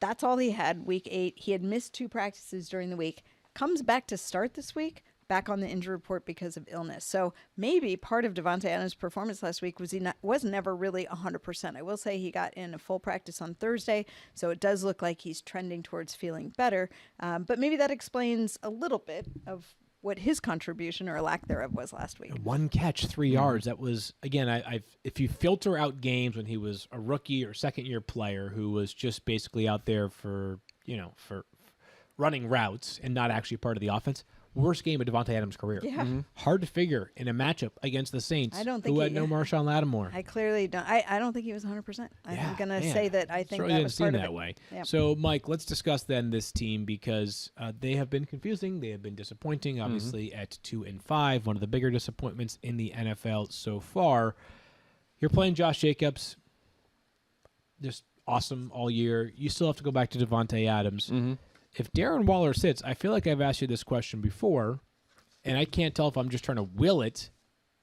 That's all he had week 8. He had missed 2 practices during the week. Comes back to start this week, back on the injury report because of illness. So maybe part of Davante Adams' performance last week was was never really 100%. I will say he got in a full practice on Thursday, so it does look like he's trending towards feeling better. But maybe that explains a little bit of what his contribution or lack thereof was last week. 1 catch, 3 yards. That was, again, if you filter out games when he was a rookie or second-year player who was just basically out there for running routes and not actually part of the offense, worst game of Davante Adams' career. Yeah. Hard to figure in a matchup against the Saints, I don't think who had no Marshawn Lattimore. I clearly don't. I don't think he was 100%. I'm going to say that I think Certainly that was part of that it. way. Yeah. So, Mike, let's discuss then this team because they have been confusing. They have been disappointing, obviously, at 2-5, one of the bigger disappointments in the NFL so far. You're playing Josh Jacobs, just awesome all year. You still have to go back to Davante Adams. If Darren Waller sits, I feel like I've asked you this question before, and I can't tell if I'm just trying to will it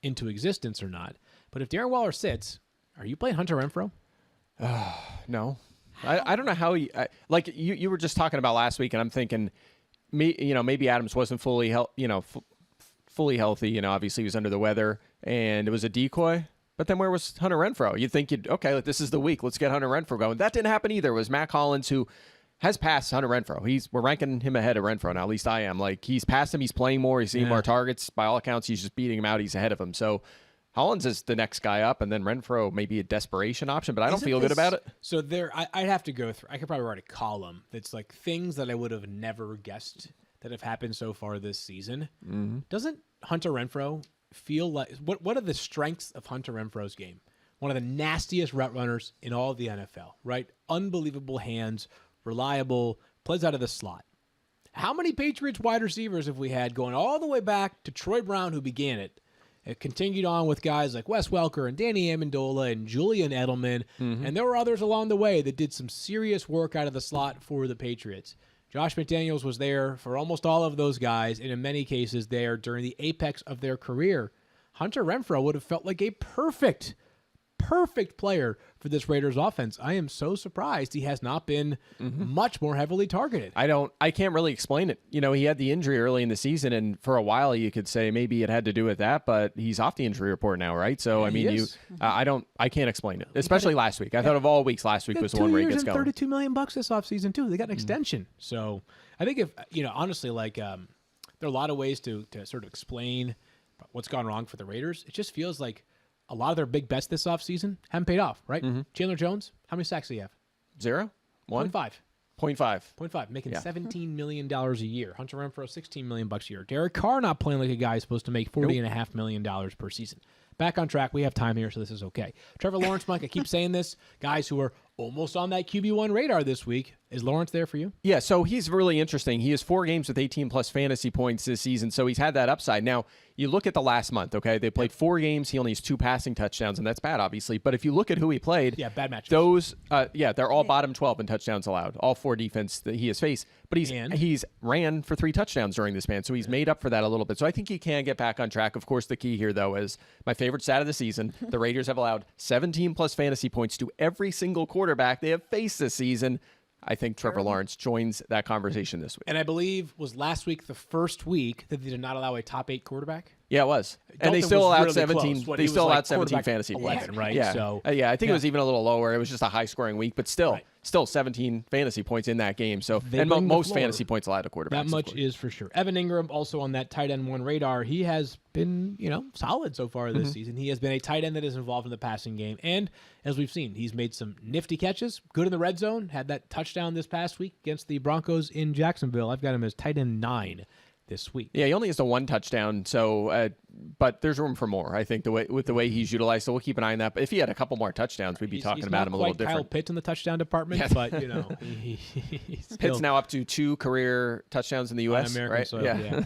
into existence or not. But if Darren Waller sits, are you playing Hunter Renfrow? No. I don't know how like you were just talking about last week, and I'm thinking, maybe Adams wasn't fully fully healthy. Obviously he was under the weather, and it was a decoy. But then where was Hunter Renfrow? You'd think this is the week. Let's get Hunter Renfrow going. That didn't happen either. It was Matt Collins who has passed Hunter Renfrow. We're ranking him ahead of Renfrow now. At least I am. Like, he's passed him. He's playing more. He's seeing more targets. By all accounts, he's just beating him out. He's ahead of him. So Collins is the next guy up, and then Renfrow may be a desperation option, but I don't feel good about it. So I'd have to go through. I could probably write a column that's like things that I would have never guessed that have happened so far this season. Doesn't Hunter Renfrow feel like what are the strengths of Hunter Renfrow's game? One of the nastiest route runners in all of the NFL, right? Unbelievable hands, reliable, plays out of the slot. How many Patriots wide receivers have we had going all the way back to Troy Brown, who began it? It continued on with guys like Wes Welker and Danny Amendola and Julian Edelman, and there were others along the way that did some serious work out of the slot for the Patriots. Josh McDaniels was there for almost all of those guys, and in many cases there during the apex of their career. Hunter Renfrow would have felt like a perfect player for this Raiders offense. I am so surprised he has not been much more heavily targeted. I can't really explain it. He had the injury early in the season, and for a while you could say maybe it had to do with that, but he's off the injury report now, right? So, I mean, I can't explain it, especially last week. I thought of all weeks, last week was the one where he gets going. $32 million this offseason, too. They got an extension. So, I think if, honestly, like, there are a lot of ways to sort of explain what's gone wrong for the Raiders. It just feels like a lot of their big bets this offseason haven't paid off, right? Chandler Jones, how many sacks do you have? 0? 1? 0.5. 0.5. Making $17 million a year. Hunter Renfrow, $16 million a year. Derek Carr not playing like a guy who's supposed to make $40.5 million per season. Back on track. We have time here, so this is okay. Trevor Lawrence, Mike, I keep saying this. Guys who are almost on that QB1 radar this week. Is Lawrence there for you? Yeah, so he's really interesting. He has 4 games with 18-plus fantasy points this season, so he's had that upside. Now, you look at the last month, okay? They played 4 games. He only has 2 passing touchdowns, and that's bad, obviously. But if you look at who he played, bad matchups. Those, they're all bottom 12 in touchdowns allowed. All 4 defense that he has faced. But he's ran for 3 touchdowns during this span, so he's made up for that a little bit. So I think he can get back on track. Of course, the key here, though, is my favorite stat of the season. The Raiders have allowed 17-plus fantasy points to every single quarterback they have faced this season. I think Trevor Lawrence joins that conversation this week. And I believe was last week the first week that they did not allow a top 8 quarterback? Yeah, it was. And Dalton they still was allowed really 17. close. They He still was allowed like 17 quarterback fantasy 11, points. right? Yeah. So I think it was even a little lower. It was just a high-scoring week, but still 17 fantasy points in that game. So and most fantasy points allowed to quarterbacks. That much is for sure. Evan Ingram also on that tight end one radar. He has been, solid so far this season. He has been a tight end that is involved in the passing game, and as we've seen, he's made some nifty catches. Good in the red zone. Had that touchdown this past week against the Broncos in Jacksonville. I've got him as tight end 9. This week. Yeah, he only has the 1 touchdown, so but there's room for more. I think the way he's utilized, so we'll keep an eye on that. But if he had a couple more touchdowns, we'd be talking about him a little different. Kyle Pitts in the touchdown department, but he's Pitts now up to 2 career touchdowns in the U.S. American right? soil, yeah.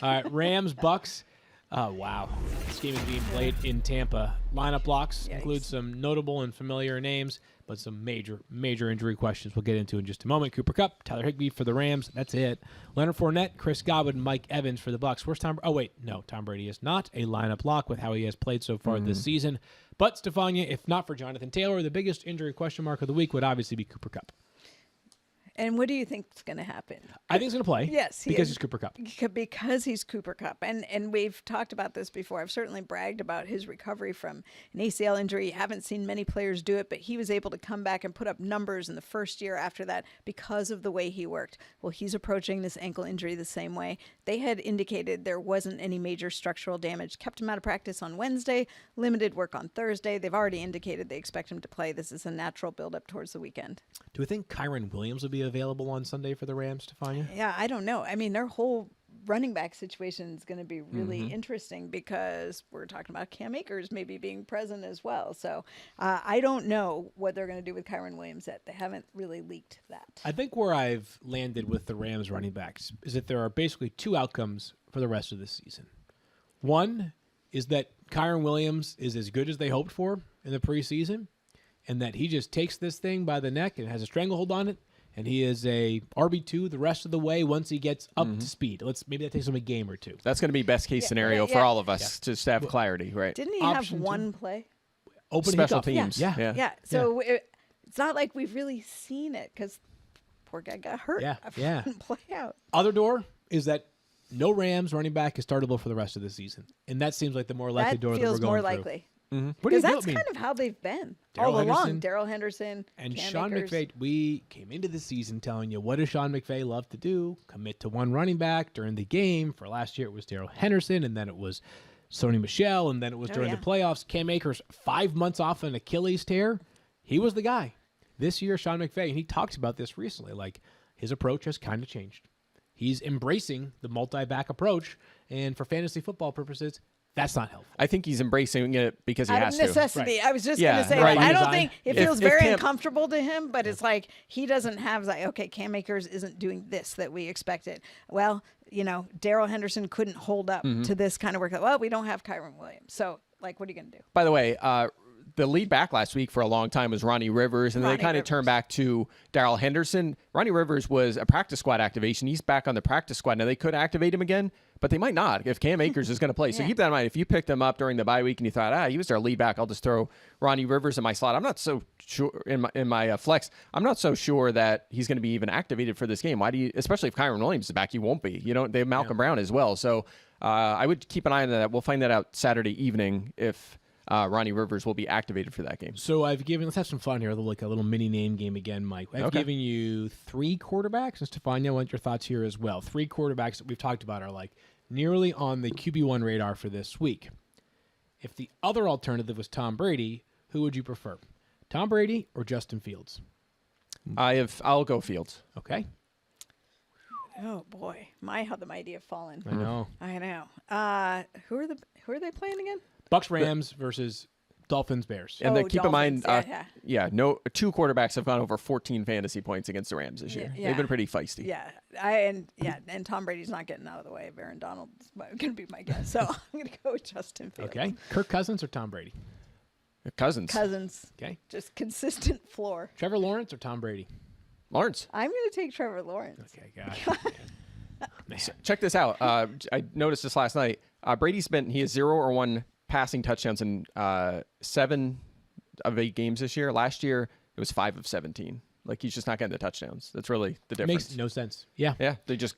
All right, Rams Bucks. Oh wow, this game is being played in Tampa. Lineup blocks include some notable and familiar names, but some major injury questions we'll get into in just a moment. Cooper Kupp, Tyler Higbee for the Rams. That's it. Leonard Fournette, Chris Godwin, Mike Evans for the Bucks. Where's Tom? Oh wait, no, Tom Brady is not a lineup lock with how he has played so far this season. But Stephania, if not for Jonathan Taylor, the biggest injury question mark of the week would obviously be Cooper Kupp. And what do you think is going to happen? I think he's going to play. Yes, because he's Cooper Kupp. Because he's Cooper Kupp, and we've talked about this before. I've certainly bragged about his recovery from an ACL injury. You haven't seen many players do it, but he was able to come back and put up numbers in the first year after that because of the way he worked. Well, he's approaching this ankle injury the same way. They had indicated there wasn't any major structural damage. Kept him out of practice on Wednesday, limited work on Thursday. They've already indicated they expect him to play. This is a natural buildup towards the weekend. Do we think Kyron Williams will be available on Sunday for the Rams, Stephania? Yeah, I don't know. I mean, their whole running back situation is going to be really interesting because we're talking about Cam Akers maybe being present as well. So I don't know what they're going to do with Kyron Williams yet. They haven't really leaked that. I think where I've landed with the Rams running backs is that there are basically 2 outcomes for the rest of the season. One is that Kyron Williams is as good as they hoped for in the preseason, and that he just takes this thing by the neck and has a stranglehold on it, and he is a RB2 the rest of the way once he gets up to speed. Maybe that takes him a game or 2. That's going to be best case scenario for all of us just to have clarity, right? Didn't he have one play? Open special hiccup. teams. Yeah. So it's not like we've really seen it because poor guy got hurt. Yeah. Play out. Other door is that no Rams running back is startable for the rest of the season, and that seems like the more likely door that we're going feels more through. likely. Because that's kind of how they've been all along. Daryl Henderson and Cam Sean Akers. McVay. We came into the season telling you, what does Sean McVay love to do? Commit to one running back during the game. For last year, it was Daryl Henderson, and then it was Sony Michel, and then it was during the playoffs. Cam Akers, 5 months off an Achilles tear. He was the guy. This year, Sean McVay, and he talks about this recently, like his approach has kind of changed. He's embracing the multi-back approach, and for fantasy football purposes, that's not helpful. I think he's embracing it because he has Out of necessity. Right. I was just going to say right. that. I don't Design. think it If feels very Cam- uncomfortable to him, but it's like he doesn't have like, okay, Cam Akers isn't doing this that we expected. Well, Daryl Henderson couldn't hold up to this kind of work. Well, we don't have Kyron Williams. So, what are you going to do? By the way, the lead back last week for a long time was Ronnie Rivers, and then they kind of turned back to Daryl Henderson. Ronnie Rivers was a practice squad activation. He's back on the practice squad. Now, they could activate him again, but they might not if Cam Akers is going to play. So keep that in mind. If you picked him up during the bye week and you thought, he was our lead back, I'll just throw Ronnie Rivers in my slot. I'm not so sure in my flex. I'm not so sure that he's going to be even activated for this game. Why do you, especially if Kyron Williams is back, you won't be. They have Malcolm Brown as well. So I would keep an eye on that. We'll find that out Saturday evening if Ronnie Rivers will be activated for that game. So let's have some fun here, like a little mini name game again, Mike. I've given you 3 quarterbacks, and Stephania, I want your thoughts here as well. 3 quarterbacks that we've talked about are like nearly on the QB1 radar for this week. If the other alternative was Tom Brady, who would you prefer? Tom Brady or Justin Fields? I'll go Fields. Okay. Oh boy, how the mighty have fallen. I know. Who are they playing again? Bucks Rams versus Dolphins Bears. And then keep in mind, Dolphins, 2 quarterbers have gone over 14 fantasy points against the Rams this year. Yeah. They've been pretty feisty. And Tom Brady's not getting out of the way of Aaron Donald's going to be my guess. So I'm going to go with Justin Fields. Okay. Kirk Cousins or Tom Brady? Cousins. Okay. Just consistent floor. Trevor Lawrence or Tom Brady? Lawrence. I'm going to take Trevor Lawrence. Okay, gosh. Man. Check this out. I noticed this last night. He has 0 or 1 passing touchdowns in 7 of 8 games this year. Last year, it was 5 of 17. Like, he's just not getting the touchdowns. That's really the difference. Makes no sense. Yeah. Yeah,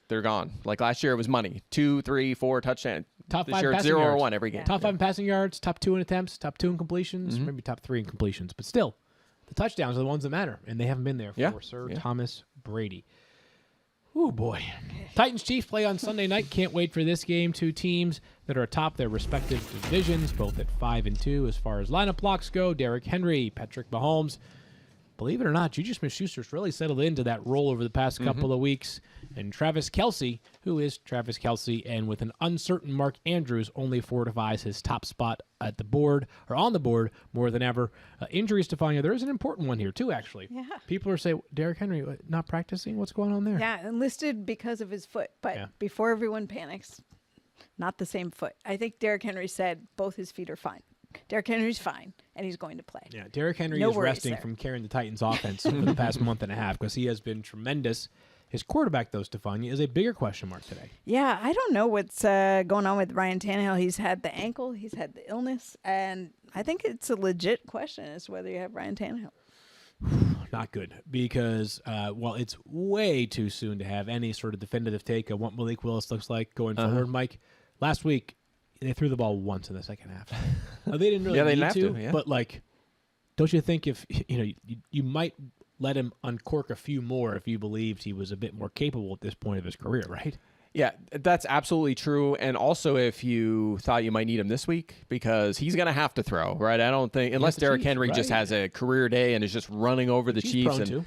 they're gone. Like last year, it was money. 2, 3, 4 touchdowns. top this 5 year, passing 0 yards. or 1 every game. Top 5 in passing yards, top 2 in attempts, top 2 in completions, maybe top 3 in completions. But still, the touchdowns are the ones that matter, and they haven't been there for Sir Thomas Brady. Oh, boy. Titans-Chiefs play on Sunday night. Can't wait for this game. Two teams that are atop their respective divisions, both at 5-2 as far as lineup blocks go. Derrick Henry, Patrick Mahomes. Believe it or not, Juju Smith-Schuster's really settled into that role over the past couple of weeks. And Travis Kelce, who is Travis Kelce, and with an uncertain Mark Andrews, only fortifies his top spot at the board, or on the board, more than ever. Injuries, Stephania, there is an important one here, too, actually. Yeah. People are saying, Derrick Henry, not practicing? What's going on there? Yeah, enlisted because of his foot. But before everyone panics, not the same foot. I think Derrick Henry said both his feet are fine. Derrick Henry's fine, and he's going to play. Yeah, Derrick Henry is resting from carrying the Titans' offense for the past month and a half because he has been tremendous. His quarterback, though, Stephania, is a bigger question mark today. Yeah, I don't know what's going on with Ryan Tannehill. He's had the ankle, he's had the illness, and I think it's a legit question as to whether you have Ryan Tannehill. Not good because, it's way too soon to have any sort of definitive take on what Malik Willis looks like going forward. Mike, last week, they threw the ball once in the second half. They didn't really need to, but don't you think if you might let him uncork a few more if you believed he was a bit more capable at this point of his career, right? Yeah, that's absolutely true. And also if you thought you might need him this week, because he's going to have to throw, right? I don't think, unless Derrick Henry just has a career day and is just running over the Chiefs. And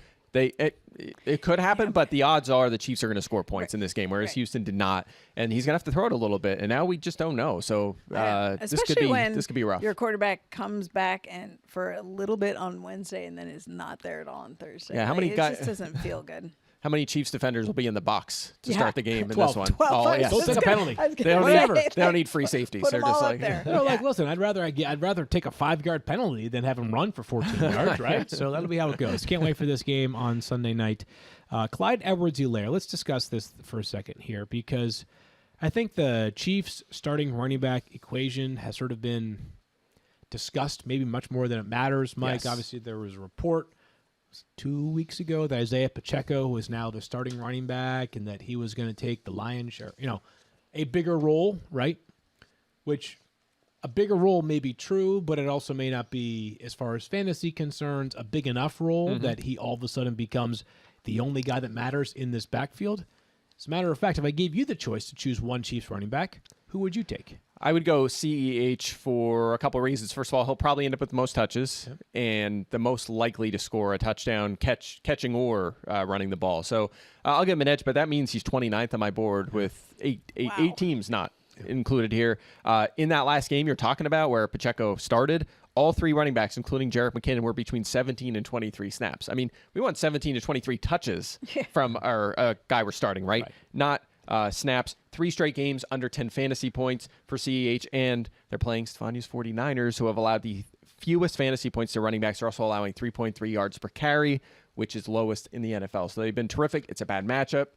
it could happen, but the odds are the Chiefs are going to score points in this game, whereas Houston did not. And he's going to have to throw it a little bit. And now we just don't know. So this could be rough. Your quarterback comes back and for a little bit on Wednesday and then is not there at all on Thursday. Yeah, it just doesn't feel good. How many Chiefs defenders will be in the box to start the game in this one? 12. Don't take a penalty. They don't need free safeties. They're just like, they're like, listen, I'd rather take a 5-yard penalty than have him run for 14 yards, right? So that'll be how it goes. Can't wait for this game on Sunday night. Clyde Edwards-Helaire. Let's discuss this for a second here because I think the Chiefs' starting running back equation has sort of been discussed maybe much more than it matters. Mike, obviously there was a report 2 weeks ago that Isaiah Pacheco was now the starting running back and that he was going to take the lion's share, a bigger role, right? Which a bigger role may be true, but it also may not be, as far as fantasy concerns, a big enough role that he all of a sudden becomes the only guy that matters in this backfield. As a matter of fact, if I gave you the choice to choose one Chiefs running back, who would you take? I would go CEH for a couple of reasons. First of all, he'll probably end up with the most touches and the most likely to score a touchdown, catching or running the ball. So I'll give him an edge, but that means he's 29th on my board with eight teams not included here. In that last game you're talking about where Pacheco started, all three running backs, including Jerick McKinnon, were between 17 and 23 snaps. I mean, we want 17 to 23 touches from our guy we're starting, right? Not snaps. 3 straight games under 10 fantasy points for CEH, and they're playing Stephania's 49ers, who have allowed the fewest fantasy points to running backs. They're also allowing 3.3 yards per carry, which is lowest in the NFL. So they've been terrific. It's a bad matchup.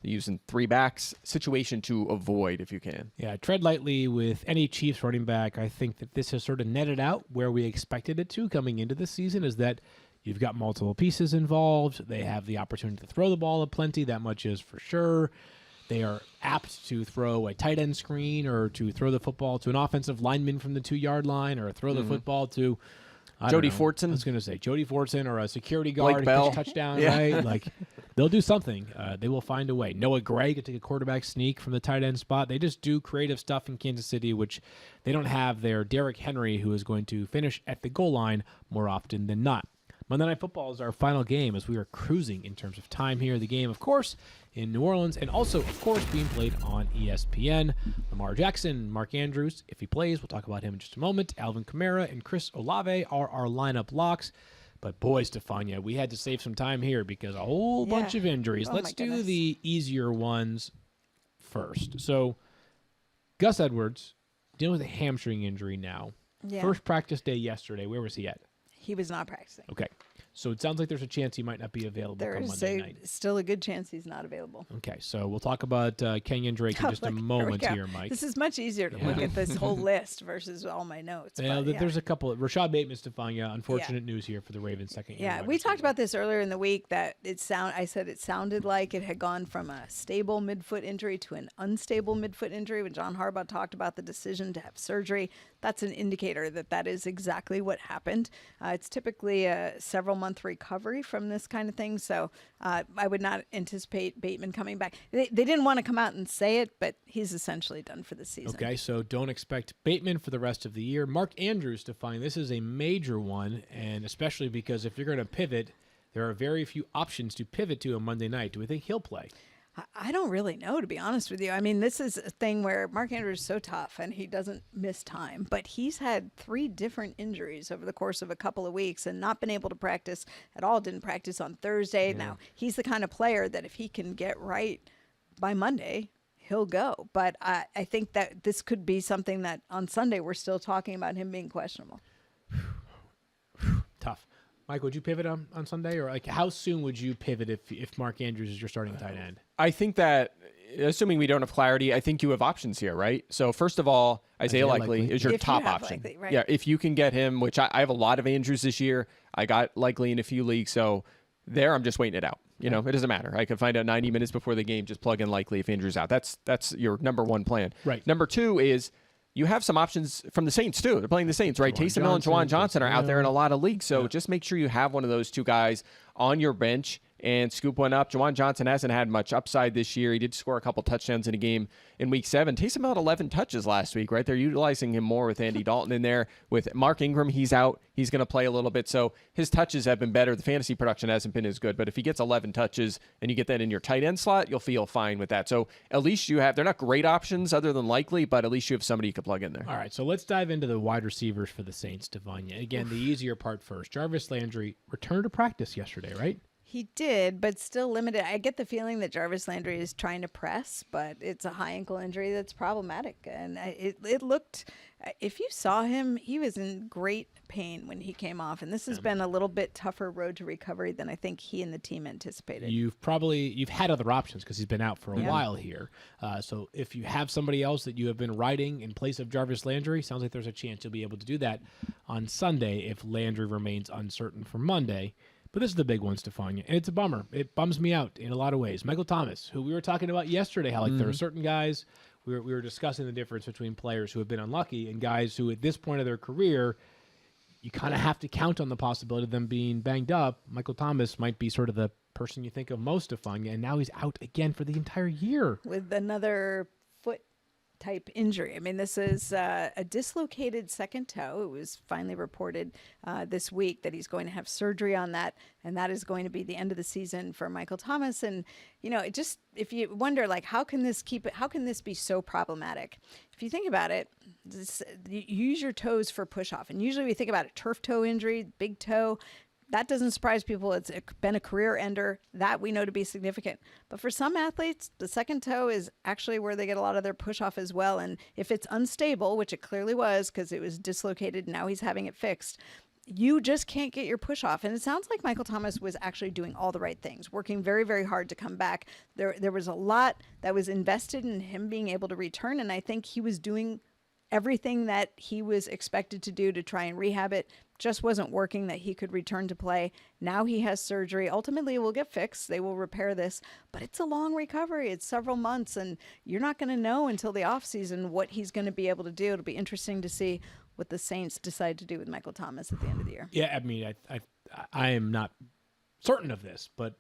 They're using 3 backs. Situation to avoid if you can. Yeah, tread lightly with any Chiefs running back. I think that this has sort of netted out where we expected it to coming into the season, is that you've got multiple pieces involved. They have the opportunity to throw the ball aplenty. That much is for sure. They are apt to throw a tight end screen or to throw the football to an offensive lineman from the 2-yard line or throw the football to Jody Fortson. I was going to say Jody Fortson or a security guard who Bell. catch a touchdown, right? Like they'll do something. They will find a way. Noah Gray could take a quarterback sneak from the tight end spot. They just do creative stuff in Kansas City, which they don't have their Derrick Henry, who is going to finish at the goal line more often than not. Monday Night Football is our final game as we are cruising in terms of time here. The game, of course, in New Orleans, and also, of course, being played on ESPN. Lamar Jackson, Mark Andrews, if he plays, we'll talk about him in just a moment. Alvin Kamara and Chris Olave are our lineup locks. But boy, Stephania, we had to save some time here because a whole bunch of injuries. Let's do the easier ones first. So, Gus Edwards, dealing with a hamstring injury now. First practice day yesterday. Where was he at? He was not practicing. Okay. So it sounds like there's a chance he might not be available come Monday night. Still a good chance he's not available. Okay, so we'll talk about Kenyon Drake in just a moment here, Mike. This is much easier to look at this whole list versus all my notes. Well, there's a couple. Rashad Bateman, Stephania. Unfortunate news here for the Ravens' second year. Yeah, we talked about this earlier in the week that I said it sounded like it had gone from a stable midfoot injury to an unstable midfoot injury. When John Harbaugh talked about the decision to have surgery, that's an indicator that is exactly what happened. It's typically a several-month recovery from this kind of thing, so I would not anticipate Bateman coming back. They didn't want to come out and say it, but he's essentially done for the season. Okay, so don't expect Bateman for the rest of the year. Mark Andrews, to find this is a major one, and especially because if you're going to pivot, there are very few options to pivot to on Monday night. Do we think he'll play? I don't really know, to be honest with you. I mean, this is a thing where Mark Andrews is so tough and he doesn't miss time, but he's had 3 different injuries over the course of a couple of weeks and not been able to practice at all. Didn't practice on Thursday. Now, he's the kind of player that if he can get right by Monday, he'll go. But I think that this could be something that on Sunday we're still talking about him being questionable. Tough. Mike, would you pivot on Sunday, or like how soon would you pivot if Mark Andrews is your starting tight end? I think that, assuming we don't have clarity, I think you have options here, right? So first of all, Isaiah Likely is your top option. Likely, right. Yeah, if you can get him, which I have a lot of Andrews this year. I got Likely in a few leagues, so there I'm just waiting it out. You know, it doesn't matter. I can find out 90 minutes before the game, just plug in Likely if Andrews out. That's your number one plan. Right. Number 2 is you have some options from the Saints, too. They're playing the Saints, right? Taysom Hill and Juwan Johnson are out there in a lot of leagues. So just make sure you have one of those 2 guys on your bench and scoop one up. Juwan Johnson hasn't had much upside this year. He did score a couple touchdowns in a game in Week 7. Taysom Hill had 11 touches last week, right? They're utilizing him more with Andy Dalton in there. With Mark Ingram, he's out. He's going to play a little bit. So his touches have been better. The fantasy production hasn't been as good. But if he gets 11 touches and you get that in your tight end slot, you'll feel fine with that. So at least you have, they're not great options other than Likely, but at least you have somebody you can plug in there. All right, so let's dive into the wide receivers for the Saints, Stephania. Again, the easier part first. Jarvis Landry returned to practice yesterday, right? He did, but still limited. I get the feeling that Jarvis Landry is trying to press, but it's a high ankle injury that's problematic. And it looked, if you saw him, he was in great pain when he came off. And this has been a little bit tougher road to recovery than I think he and the team anticipated. You've had other options because he's been out for a while here. So if you have somebody else that you have been riding in place of Jarvis Landry, sounds like there's a chance you'll be able to do that on Sunday if Landry remains uncertain for Monday. But this is the big one, Stephania, and it's a bummer. It bums me out in a lot of ways. Michael Thomas, who we were talking about yesterday, how there are certain guys, we were discussing the difference between players who have been unlucky and guys who at this point of their career, you kind of have to count on the possibility of them being banged up. Michael Thomas might be sort of the person you think of most, Stephania, and now he's out again for the entire year. With another foot type injury. I mean, this is a dislocated second toe. It was finally reported this week that he's going to have surgery on that, and that is going to be the end of the season for Michael Thomas. And you know, it just, if you wonder, like, how can this be so problematic? If you think about it, you use your toes for push off, and usually we think about a turf toe injury, big toe. That doesn't surprise people. It's been a career ender. That we know to be significant. But for some athletes, the second toe is actually where they get a lot of their push off as well. And if it's unstable, which it clearly was because it was dislocated, now he's having it fixed, you just can't get your push off. And it sounds like Michael Thomas was actually doing all the right things, working very, very hard to come back. There was a lot that was invested in him being able to return. And I think he was doing everything that he was expected to do to try and rehab it. Just wasn't working that he could return to play. Now he has surgery. Ultimately, it will get fixed. They will repair this, but it's a long recovery. It's several months, and you're not going to know until the offseason what he's going to be able to do. It'll be interesting to see what the Saints decide to do with Michael Thomas at the end of the year. Yeah, I mean, I am not certain of this, but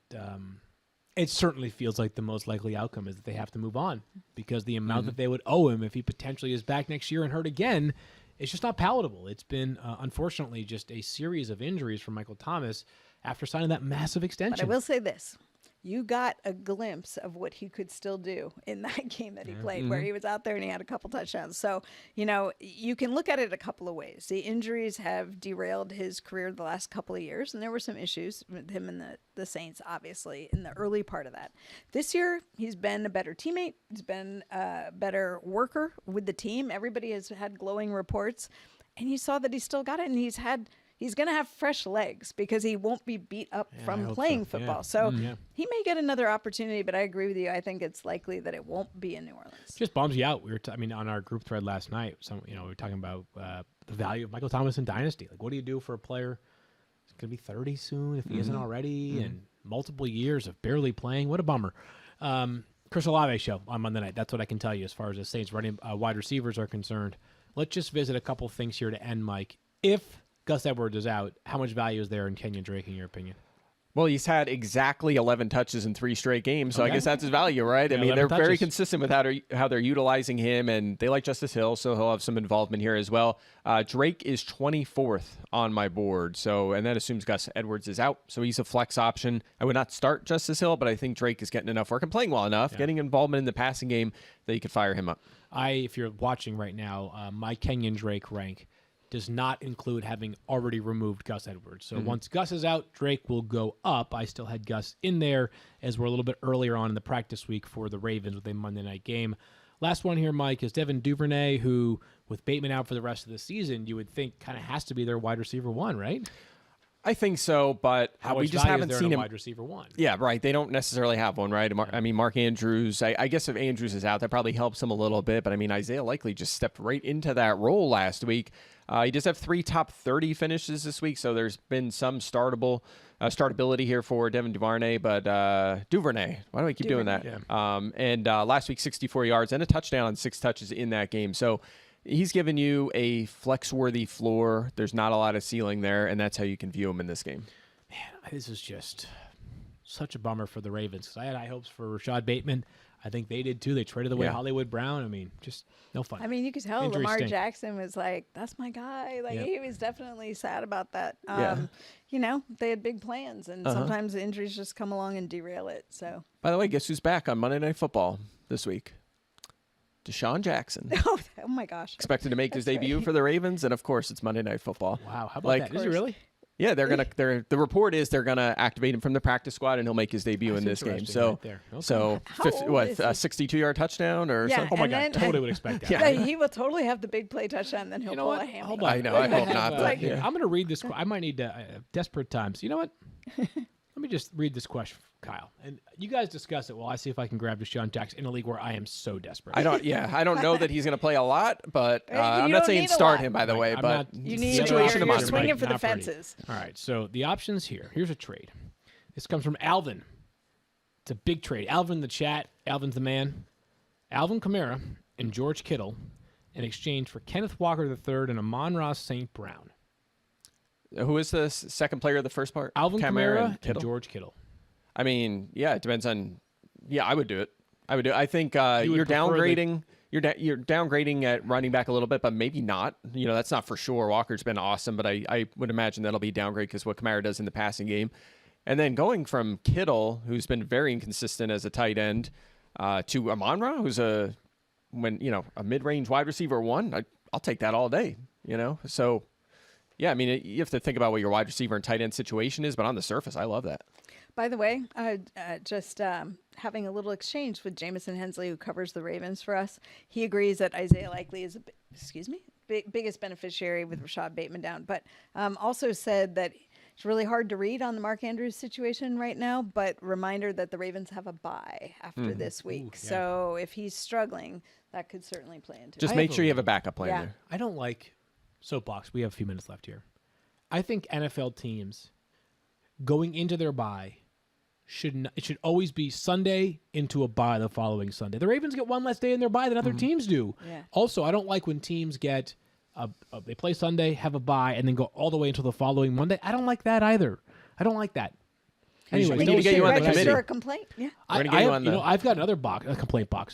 it certainly feels like the most likely outcome is that they have to move on because the amount that they would owe him if he potentially is back next year and hurt again, it's just not palatable. It's been, unfortunately, just a series of injuries for Michael Thomas after signing that massive extension. But I will say this. You got a glimpse of what he could still do in that game that he played, where he was out there and he had a couple touchdowns. So, you know, you can look at it a couple of ways. The injuries have derailed his career the last couple of years, and there were some issues with him and the Saints, obviously, in the early part of that. This year, he's been a better teammate. He's been a better worker with the team. Everybody has had glowing reports, and you saw that he still got it, and he's had he's going to have fresh legs because he won't be beat up from playing football. Yeah. So he may get another opportunity, but I agree with you. I think it's likely that it won't be in New Orleans. Just bums you out. We were, on our group thread last night, we were talking about the value of Michael Thomas in Dynasty. Like, what do you do for a player who's going to be 30 soon if he isn't already, and multiple years of barely playing? What a bummer. Chris Olave show on Monday night. That's what I can tell you as far as the Saints running wide receivers are concerned. Let's just visit a couple things here to end, Mike. If Gus Edwards is out, how much value is there in Kenyon Drake, in your opinion? Well, he's had exactly 11 touches in 3 straight games, so I guess that's his value, right? I mean, they're very consistent with how they're utilizing him, and they like Justice Hill, so he'll have some involvement here as well. Drake is 24th on my board, and that assumes Gus Edwards is out, so he's a flex option. I would not start Justice Hill, but I think Drake is getting enough work and playing well enough, getting involvement in the passing game that you could fire him up. If you're watching right now, my Kenyon Drake rank does not include having already removed Gus Edwards. So once Gus is out, Drake will go up. I still had Gus in there as we're a little bit earlier on in the practice week for the Ravens with a Monday night game. Last one here, Mike, is Devin Duvernay, who, with Bateman out for the rest of the season, you would think kind of has to be their wide receiver 1, right? I think so, but we just haven't seen him. Wide receiver 1. Yeah, right. They don't necessarily have one, right? Mark Andrews. I guess if Andrews is out, that probably helps him a little bit. But Isaiah Likely just stepped right into that role last week. He does have 3 top 30 finishes this week, so there's been some startability here for Devin Duvernay. But Duvernay, why do I keep doing that? Yeah. Last week, 64 yards and a touchdown on 6 touches in that game. So he's given you a flex-worthy floor. There's not a lot of ceiling there, and that's how you can view him in this game. Man, this is just such a bummer for the Ravens because I had high hopes for Rashad Bateman. I think they did too. They traded away Hollywood Brown. Just no fun. You could tell Lamar Jackson was like, that's my guy. He was definitely sad about that. They had big plans, and sometimes injuries just come along and derail it. So, by the way, guess who's back on Monday Night Football this week? Deshaun Jackson. Oh my gosh. Expected to make his debut for the Ravens, and of course it's Monday Night Football. Wow, how about that? Is he really? Yeah, the report is they're gonna activate him from the practice squad, and he'll make his debut in this game. So, right a 62-yard touchdown or something? Oh my God, totally would expect that. Yeah, he will totally have the big play touchdown, then he'll pull a hammy. Hold on. I know. I hope not. I'm going to read this. I might need to. Desperate times. You know what? Let me just read this question, Kyle, and you guys discuss it while I see if I can grab Deshaun Jackson in a league where I am so desperate. I don't know that he's going to play a lot, but I'm not saying start him, by the way. But you need situation you're swinging for the fences. All right, so the options here. Here's a trade. This comes from Alvin. It's a big trade. Alvin in the chat. Alvin's the man. Alvin Kamara and George Kittle in exchange for Kenneth Walker III and Amon-Ra St. Brown. Who is the second player of the first part? Alvin Kamara and George Kittle. It depends on. Yeah, I would do it. I think you're downgrading. You're downgrading at running back a little bit, but maybe not. That's not for sure. Walker's been awesome, but I would imagine that'll be downgrade because what Kamara does in the passing game. And then going from Kittle, who's been very inconsistent as a tight end, to Amon-Ra, who's a mid-range wide receiver 1. I'll take that all day. So. Yeah, you have to think about what your wide receiver and tight end situation is, but on the surface, I love that. By the way, just having a little exchange with Jamison Hensley, who covers the Ravens for us. He agrees that Isaiah Likely is biggest beneficiary with Rashad Bateman down, but also said that it's really hard to read on the Mark Andrews situation right now, but reminder that the Ravens have a bye after this week. So if he's struggling, that could certainly play into it. Just make sure you have a backup plan there. I don't like soapbox. We have a few minutes left here. I think NFL teams going into their bye it should always be Sunday into a bye the following Sunday. The Ravens get one less day in their bye than other teams do. Yeah. Also, I don't like when teams get they play Sunday, have a bye, and then go all the way until the following Monday. I don't like that either. I don't like that. Anyway, we need to get you on the committee. A complaint? Yeah. I've got another a complaint box.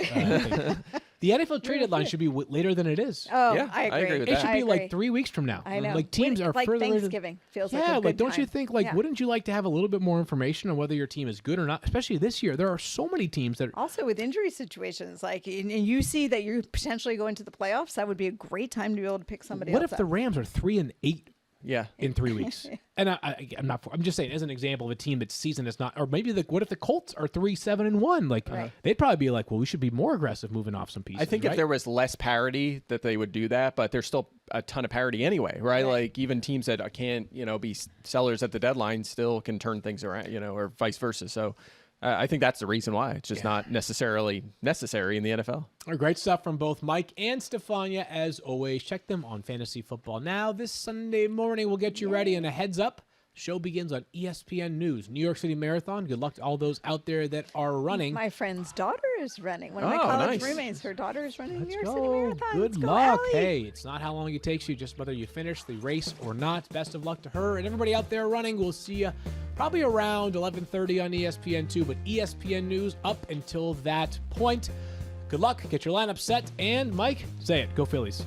The NFL trade deadline should be later than it is. Oh, yeah, I agree with that. It should be like like 3 weeks from now. I know. Teams are like further Thanksgiving feels like a good don't time. you think? Wouldn't you like to have a little bit more information on whether your team is good or not? Especially this year, there are so many teams that also with injury situations. And you see that you're potentially going to the playoffs. That would be a great time to be able to pick somebody else. What if the Rams are 3-8 Yeah. in 3 weeks. And I'm just saying, as an example of a team that's season is not, or maybe what if the Colts are 3-7-1? Like they'd probably be like, well, we should be more aggressive moving off some pieces. I think if there was less parity that they would do that, but there's still a ton of parity anyway, right? Like even teams that can't, be sellers at the deadline still can turn things around, or vice versa. So I think that's the reason why. It's just not necessarily necessary in the NFL. Great stuff from both Mike and Stephania, as always. Check them on Fantasy Football Now. This Sunday morning, we'll get you ready. And a heads up, show begins on ESPN News. New York City Marathon. Good luck to all those out there that are running. My friend's daughter is running. One of my college roommates, her daughter is running New York City Marathon. Good luck. Hey, it's not how long it takes you, just whether you finish the race or not. Best of luck to her and everybody out there running. We'll see you probably around 11:30 on ESPN2, but ESPN News up until that point. Good luck. Get your lineup set. And Mike, say it. Go Phillies.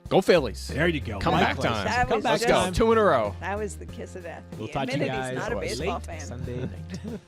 Go Phillies. There you go. Comeback time. Let's go. 2 in a row. That was the kiss of death. We'll He talk to you admitted guys he's not a baseball late fan. Sunday night.